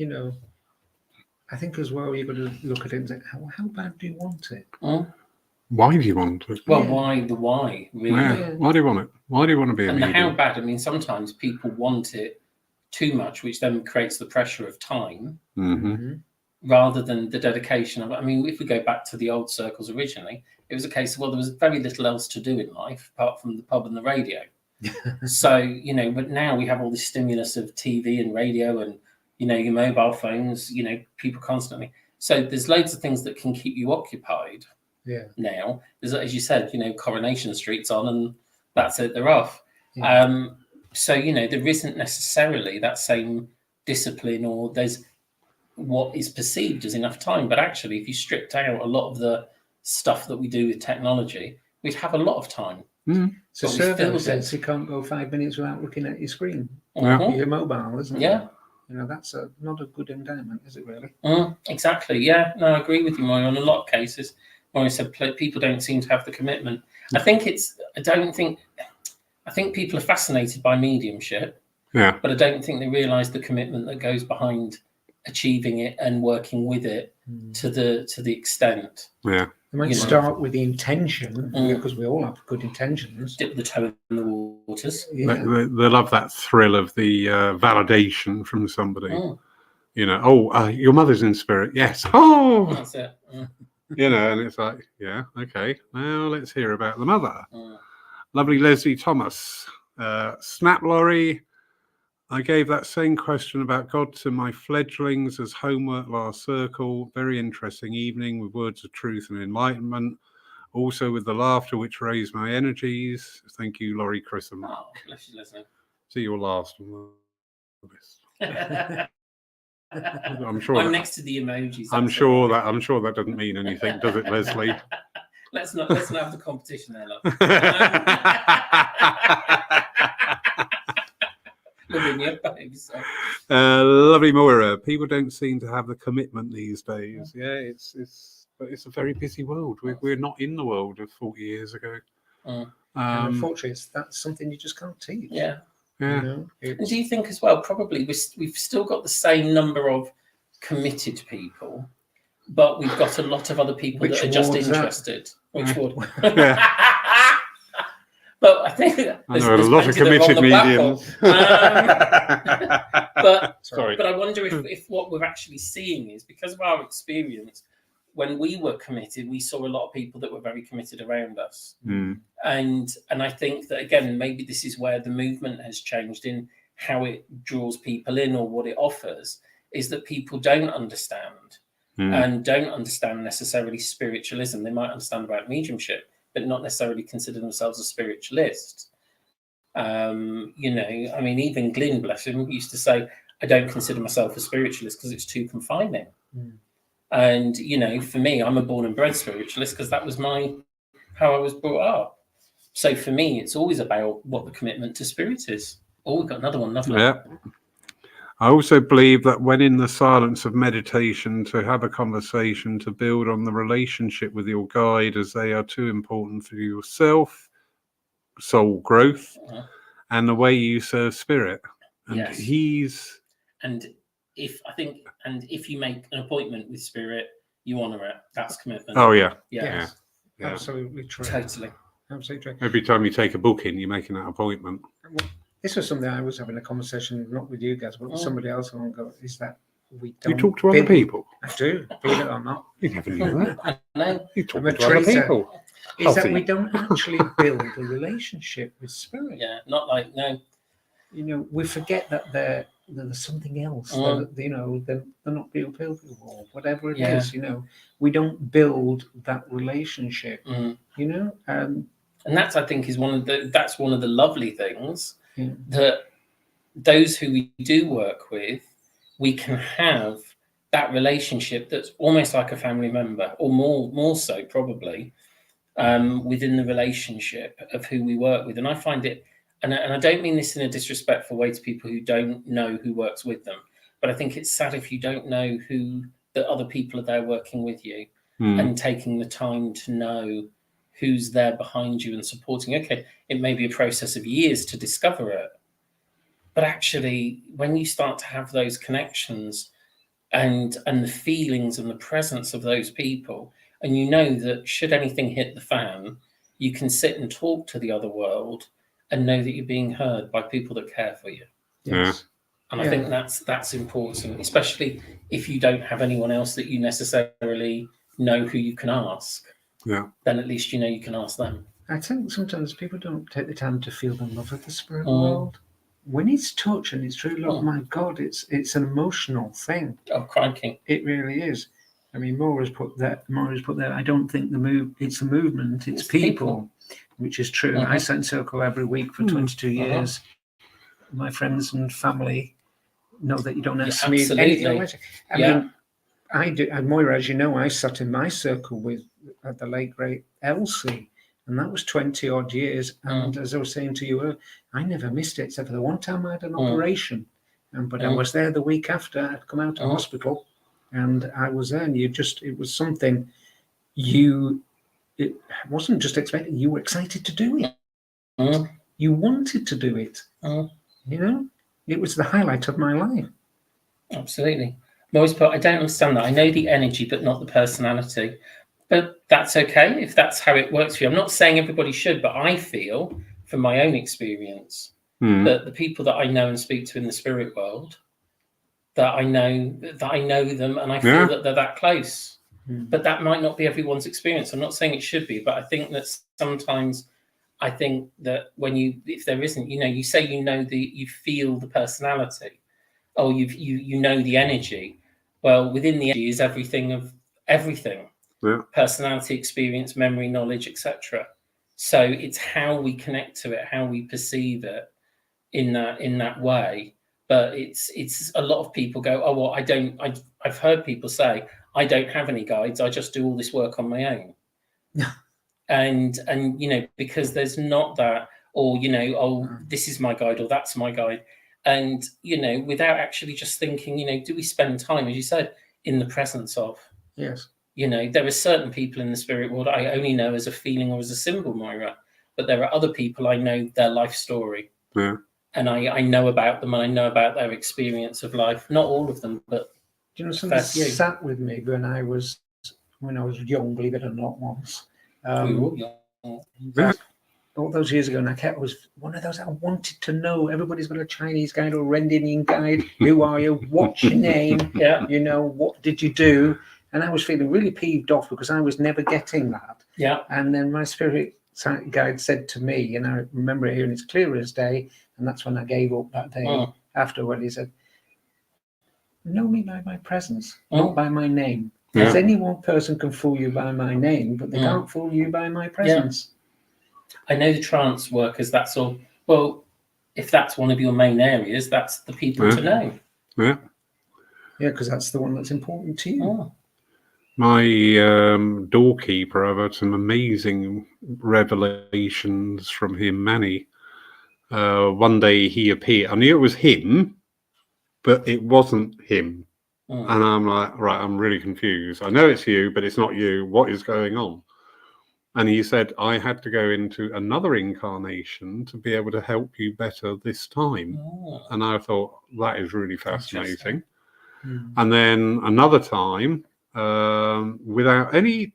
I think as well, you've got to look at it and say, how bad do you want it? Why do you want it? Well, why, really? Yeah. Why do you want it? Why do you want to be a medium? And how bad, I mean, sometimes people want it too much, which then creates the pressure of time. rather than the dedication of. I mean, if we go back to the old circles originally, it was a case of, well, there was very little else to do in life apart from the pub and the radio. So, you know, but now we have all this stimulus of TV and radio and, you know, your mobile phones, you know, people constantly. So there's loads of things that can keep you occupied. Yeah. Now, there's, as you said, you know, Coronation Street's on and that's it, they're off. Yeah. So, you know, there isn't necessarily that same discipline, or there's what is perceived as enough time. But actually, if you stripped out a lot of the stuff that we do with technology, we'd have a lot of time. So But we survey filled says it. you can't go 5 minutes without looking at your screen, Mhm. your mobile, isn't it? Yeah. You know, that's not a good indictment, is it really? Exactly. Yeah. No, I agree with you, Moy. On a lot of cases, Moy said people don't seem to have the commitment. I think people are fascinated by mediumship, Yeah. but I don't think they realise the commitment that goes behind achieving it and working with it to the extent. Yeah. They might You know. start with the intention, because we all have good intentions. Dip the toe in the waters. Yeah. They love that thrill of the validation from somebody. You know, your mother's in spirit. Yes. Oh, That's it. you know, and it's like, yeah, okay. Well, let's hear about the mother. Lovely Leslie Thomas. Snap Lorry. I gave that same question about God to my fledglings as homework last circle. Very interesting evening with words of truth and enlightenment. Also with the laughter which raised my energies. Thank you, Laurie, Chris, and Mark. Oh, bless you, listening. See your last on the list. I'm sure. I'm next to the emojis. I'm sure that doesn't mean anything, does it, Leslie? Let's not have the competition there, love. Lovely Moira. People don't seem to have the commitment these days. Yeah, but it's a very busy world. We're not in the world of 40 years ago. And unfortunately, that's something you just can't teach. Yeah. Yeah. You know, And do you think as well, probably we've still got the same number of committed people, but we've got a lot of other people that are just interested. Which would? But I think there's a lot of committed mediums. But I wonder if what we're actually seeing is, because of our experience, when we were committed, we saw a lot of people that were very committed around us. And I think that, again, maybe this is where the movement has changed in how it draws people in or what it offers, is that people don't understand and don't understand necessarily spiritualism. They might understand about mediumship, but not necessarily consider themselves a spiritualist. You know, I mean, even Glyn, bless him, used to say, I don't consider myself a spiritualist because it's too confining. And, you know, for me, I'm a born and bred spiritualist because that was how I was brought up. So for me, it's always about what the commitment to spirit is. Oh, we've got another one, lovely. Yeah. I also believe that when in the silence of meditation, to have a conversation, to build on the relationship with your guide, as they are too important for yourself, soul growth, and the way you serve spirit. And Yes. And if you make an appointment with spirit, you honour it. That's commitment. Oh, yeah. Yeah. Absolutely true. Totally. Absolutely true. Every time you take a booking, you're making that appointment. This was something I was having a conversation, not with you guys, but with somebody else. And go, is that we don't You talk to other people? I do, believe it or not. You never knew that. I know. You talk I'm a to other traitor. people. Is that we don't actually build a relationship with spirit. Yeah, not like, no. You know, we forget that there's something else. You know, they're not real people or whatever it is. You know, we don't build that relationship. You know, and that's, I think, is one of the lovely things that those who we do work with, we can have that relationship that's almost like a family member, or more so probably, within the relationship of who we work with. And I find it, and I don't mean this in a disrespectful way to people who don't know who works with them, but I think it's sad if you don't know who the other people are there working with you and taking the time to know who's there behind you and supporting. Okay, it may be a process of years to discover it, but actually when you start to have those connections and the feelings and the presence of those people, and you know that should anything hit the fan, you can sit and talk to the other world and know that you're being heard by people that care for you. yes. And I think that's important, especially if you don't have anyone else that you necessarily know who you can ask. Yeah. Then at least you know you can ask them. I think sometimes people don't take the time to feel the love of the spirit world. When it's touch and it's true love, my God, it's an emotional thing. Oh, crikey! It really is. I mean, Maura's put there. I don't think it's the movement, it's people, which is true. I sit in circle every week for 22 years. My friends and family know that you don't ask me anything. I mean, I do. And Moira, as you know, I sat in my circle with the late great Elsie, and that was 20 odd years. And as I was saying to you, I never missed it except for the one time I had an operation. But I was there the week after I'd come out of hospital, and I was there. And it was something it wasn't just expecting. You were excited to do it. You wanted to do it. You know, it was the highlight of my life. Absolutely. Most part, I don't understand that. I know the energy, but not the personality. But that's okay if that's how it works for you. I'm not saying everybody should, but I feel from my own experience that the people that I know and speak to in the spirit world, that I know them, and I feel that they're that close. But that might not be everyone's experience. I'm not saying it should be, but I think that sometimes I think that if there isn't, you say you feel the personality, or you know the energy. Well, within the energy is everything of everything. Personality, experience, memory, knowledge, etc. So it's how we connect to it, how we perceive it in that way. But it's a lot of people go, oh well, I've heard people say, I don't have any guides, I just do all this work on my own. and because there's not that, or this is my guide or that's my guide. And without actually just thinking, do we spend time, as you said, in the presence of? Yes. There are certain people in the spirit world I only know as a feeling or as a symbol, Moira, but there are other people I know their life story. And I know about them, and I know about their experience of life. Not all of them, but something sat with me when I was young, believe it or not, once. All those years ago, and I was one of those I wanted to know. Everybody's got a Chinese guide or Red Indian guide. Who are you? What's your name? What did you do? And I was feeling really peeved off because I was never getting that. And then my spirit guide said to me, and I remember it here, and it's clear as day, and that's when I gave up that day afterward. He said, know me by my presence, not by my name. Because any one person can fool you by my name, but they can't fool you by my presence. I know the trance workers, that's all. Well, if that's one of your main areas, that's the people to know. Yeah, because that's the one that's important to you. My doorkeeper, I've had some amazing revelations from him, Manny. One day he appeared. I knew it was him, but it wasn't him. And I'm like, right, I'm really confused. I know it's you, but it's not you. What is going on? And he said, I had to go into another incarnation to be able to help you better this time. And I thought, that is really fascinating. And then another time, without any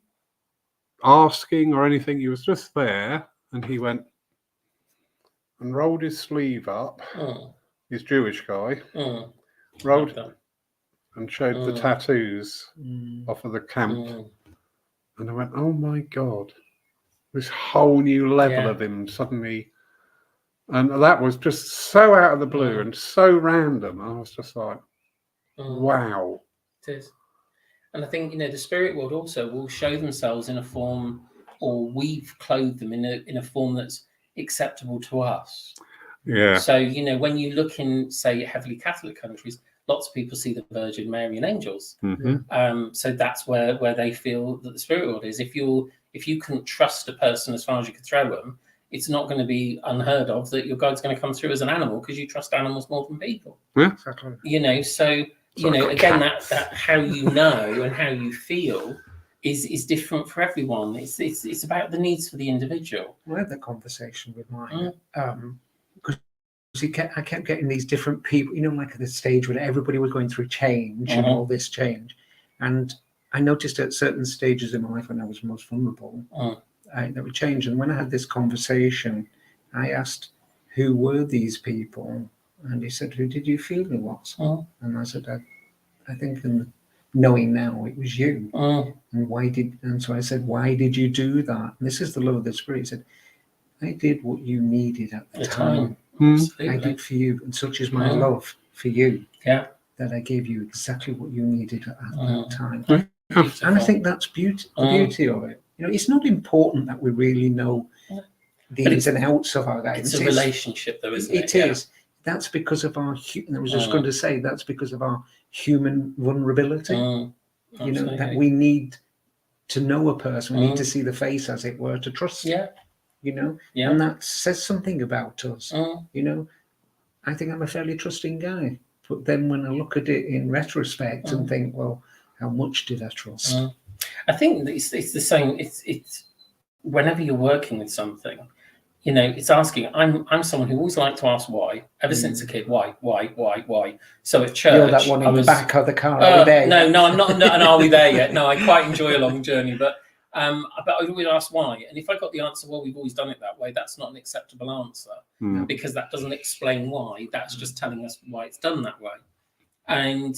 asking or anything, he was just there, and he went and rolled his sleeve up. He's Jewish guy. Rolled and showed the tattoos off of the camp. And I went, oh my God. This whole new level of him suddenly, and that was just so out of the blue and so random. I was just like, wow. It is. And I think, the spirit world also will show themselves in a form, or we've clothed them in a form that's acceptable to us. Yeah. So, when you look in, say, heavily Catholic countries, lots of people see the Virgin Mary and angels. So that's where they feel that the spirit world is. If you couldn't trust a person as far as you could throw them, it's not going to be unheard of that your guide's going to come through as an animal, because you trust animals more than people. Yeah, exactly. So again, that how you know and how you feel is different for everyone. It's about the needs for the individual. I had that conversation with mine because I kept getting these different people, like at the stage when everybody was going through change and all this change, and I noticed at certain stages in my life when I was most vulnerable, there would change. And when I had this conversation, I asked, who were these people? And he said, who did you feel it was? Mm. And I said, I think knowing now it was you. Mm. And so I said, why did you do that? And this is the love of the Spirit. He said, I did what you needed at the time. Absolutely. I did for you, and such is my Mm. love for you. Yeah. That I gave you exactly what you needed at that time. Beautiful. And I think that's the beauty of it. You know, it's not important that we really know the But ins and outs of our guidance. It's a relationship, though, isn't it? It is. That's because of our. I was just going to say that's because of our human vulnerability. You know, that we need to know a person. We need to see the face, as it were, to trust. Yeah. You know, Yeah. and that says something about us. You know, I think I'm a fairly trusting guy. But then when I look at it in retrospect and think, well, how much did I trust? I think that it's the same. It's whenever you're working with something, you know, it's asking. I'm someone who always liked to ask why. Ever since a kid, why? So at church, You're that one in the back of the car. Are we there? No, I'm not. And are we there yet? No, I quite enjoy a long journey, but I always ask why. And if I got the answer, well, we've always done it that way, that's not an acceptable answer because that doesn't explain why. That's just telling us why it's done that way. And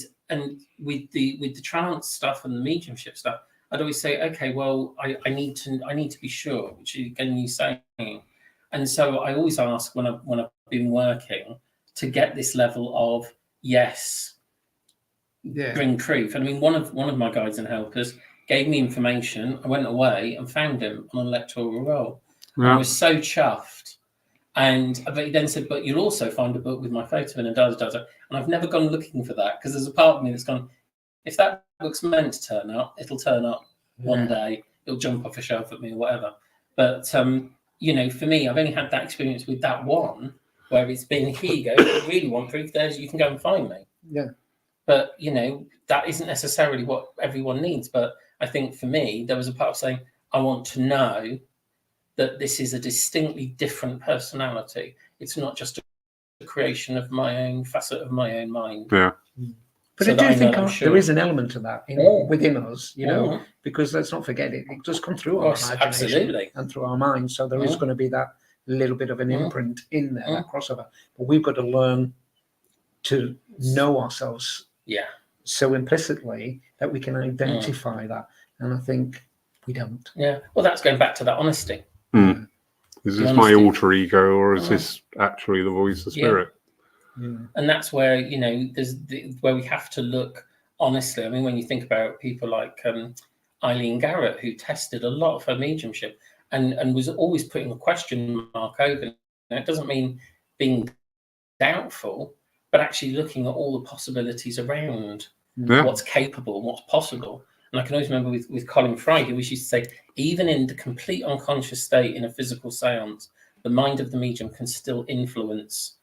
with the trance stuff and the mediumship stuff, I'd always say, okay, well, I need to be sure, which again you saying. And so I always ask when I've been working to get this level of yes, bring proof. And I mean, one of my guides and helpers gave me information. I went away and found him on an electoral roll. And I was so chuffed. But he then said, but you'll also find a book with my photo in and da. And I've never gone looking for that because there's a part of me that's gone, if that book's meant to turn up, it'll turn up one day. It'll jump off a shelf at me or whatever. But, you know, for me, I've only had that experience with that one where it's been, here you go, if you really want proof, you can go and find me. Yeah. But, you know, that isn't necessarily what everyone needs. But I think for me, there was a part of saying, I want to know that this is a distinctly different personality. It's not just a creation of my own facet of my own mind. Yeah. But so I do think there is an element of that within us, you know, because let's not forget it does come through our imagination and through our mind. So there is going to be that little bit of an imprint in there, that crossover. But we've got to learn to know ourselves so implicitly that we can identify that. And I think we don't. Yeah. Well, that's going back to that honesty. Is this my alter ego, or is this actually the voice of spirit? Yeah. And that's where, you know, where we have to look honestly. I mean, when you think about people like Eileen Garrett, who tested a lot of her mediumship and was always putting a question mark over it. Now, it doesn't mean being doubtful, but actually looking at all the possibilities around what's capable and what's possible. And I can always remember with Colin Fry, he used to say, even in the complete unconscious state in a physical seance, the mind of the medium can still influence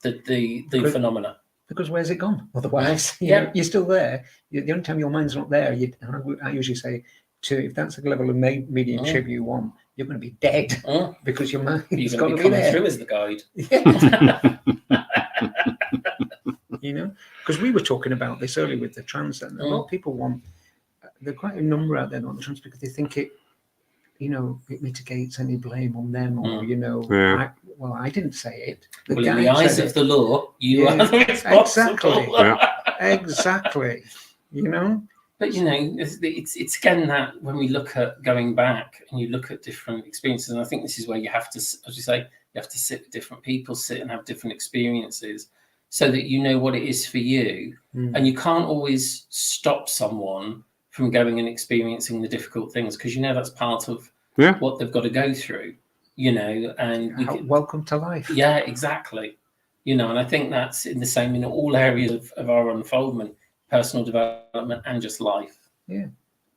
the phenomena. Because where's it gone? Otherwise, you're still there. The only time your mind's not there, I usually say, if that's the level of mediumship you want, you're going to be dead because your mind's got to be there. Through as the guide. You know, because we were talking about this earlier with the trance, and a lot of people want. There are quite a number out there on the trance because they think it, you know, it mitigates any blame on them, or you know, I didn't say it. In the eyes of the law, you are responsible. Exactly. You know. But you know, it's again that when we look at going back and you look at different experiences, and I think this is where you have to, as you say, you have to sit with different people, sit and have different experiences, so that you know what it is for you, and you can't always stop someone from going and experiencing the difficult things because you know that's part of what they've got to go through, you know. And welcome to life. Yeah, exactly. You know, and I think that's in the same in all areas of our unfoldment, personal development and just life. Yeah.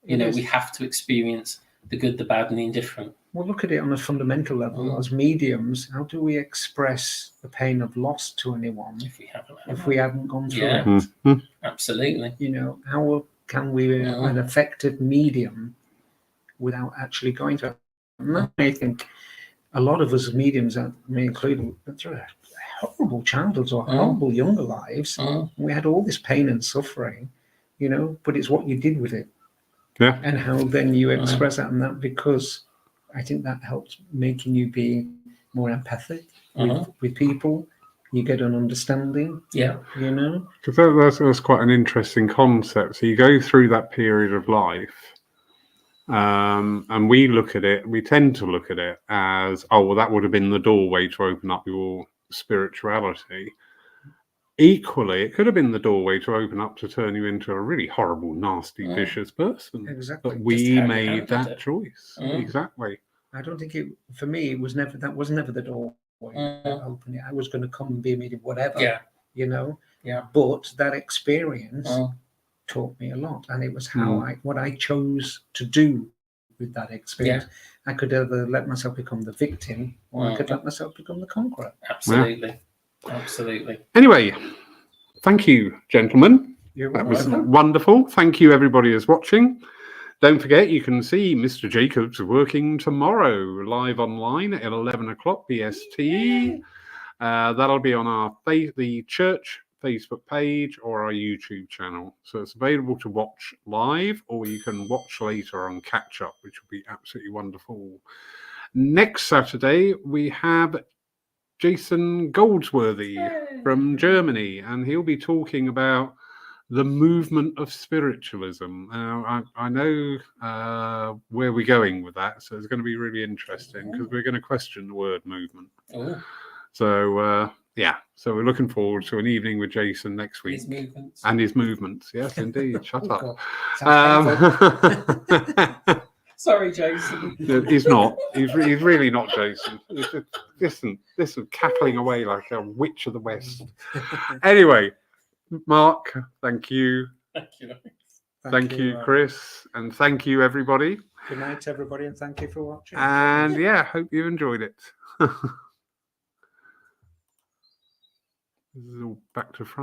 You know, we have to experience the good, the bad, and the indifferent. Well, look at it on a fundamental level. As mediums, how do we express the pain of loss to anyone if we haven't gone through it? Absolutely. You know, how can we be an effective medium without actually going through it? And I think a lot of us mediums, me included, went through horrible childhoods or horrible younger lives. We had all this pain and suffering, you know, but it's what you did with it. Yeah. And how then you express that, and that, because I think that helps making you be more empathic with people, you get an understanding. Yeah. You know. Because that's quite an interesting concept. So you go through that period of life, and we tend to look at it as, oh, well, that would have been the doorway to open up your spirituality. Equally, it could have been the doorway to open up to turn you into a really horrible, nasty, vicious person. Exactly. But Just we how you made handled that it. choice. Exactly. I don't think for me, it was never the doorway that opened it. I was going to come and be a medium, whatever. Yeah. You know. Yeah. But that experience taught me a lot, and it was what I chose to do with that experience. I could either let myself become the victim, or I could let myself become the conqueror. Absolutely. Absolutely. Anyway, thank you, gentlemen. You're That was welcome. wonderful. Thank you, everybody who's watching. Don't forget, you can see Mr. Jacobs working tomorrow, live online at 11 o'clock BST. That'll be on the church Facebook page or our YouTube channel. So it's available to watch live, or you can watch later on catch up, which will be absolutely wonderful. Next Saturday, we have Jason Goldsworthy from Germany, and he'll be talking about the movement of spiritualism. I know where we're going with that, so it's going to be really interesting because we're going to question the word movement. So so we're looking forward to an evening with Jason next week. His movements. And his movements. Yes, indeed. Shut up. Sorry, Jason. He's not. He's really not Jason. Listen, cackling away like a witch of the West. Anyway, Mark, thank you. Thank you. Thank you, Chris. And thank you, everybody. Good night, everybody, and thank you for watching. And hope you enjoyed it. This is all back to front.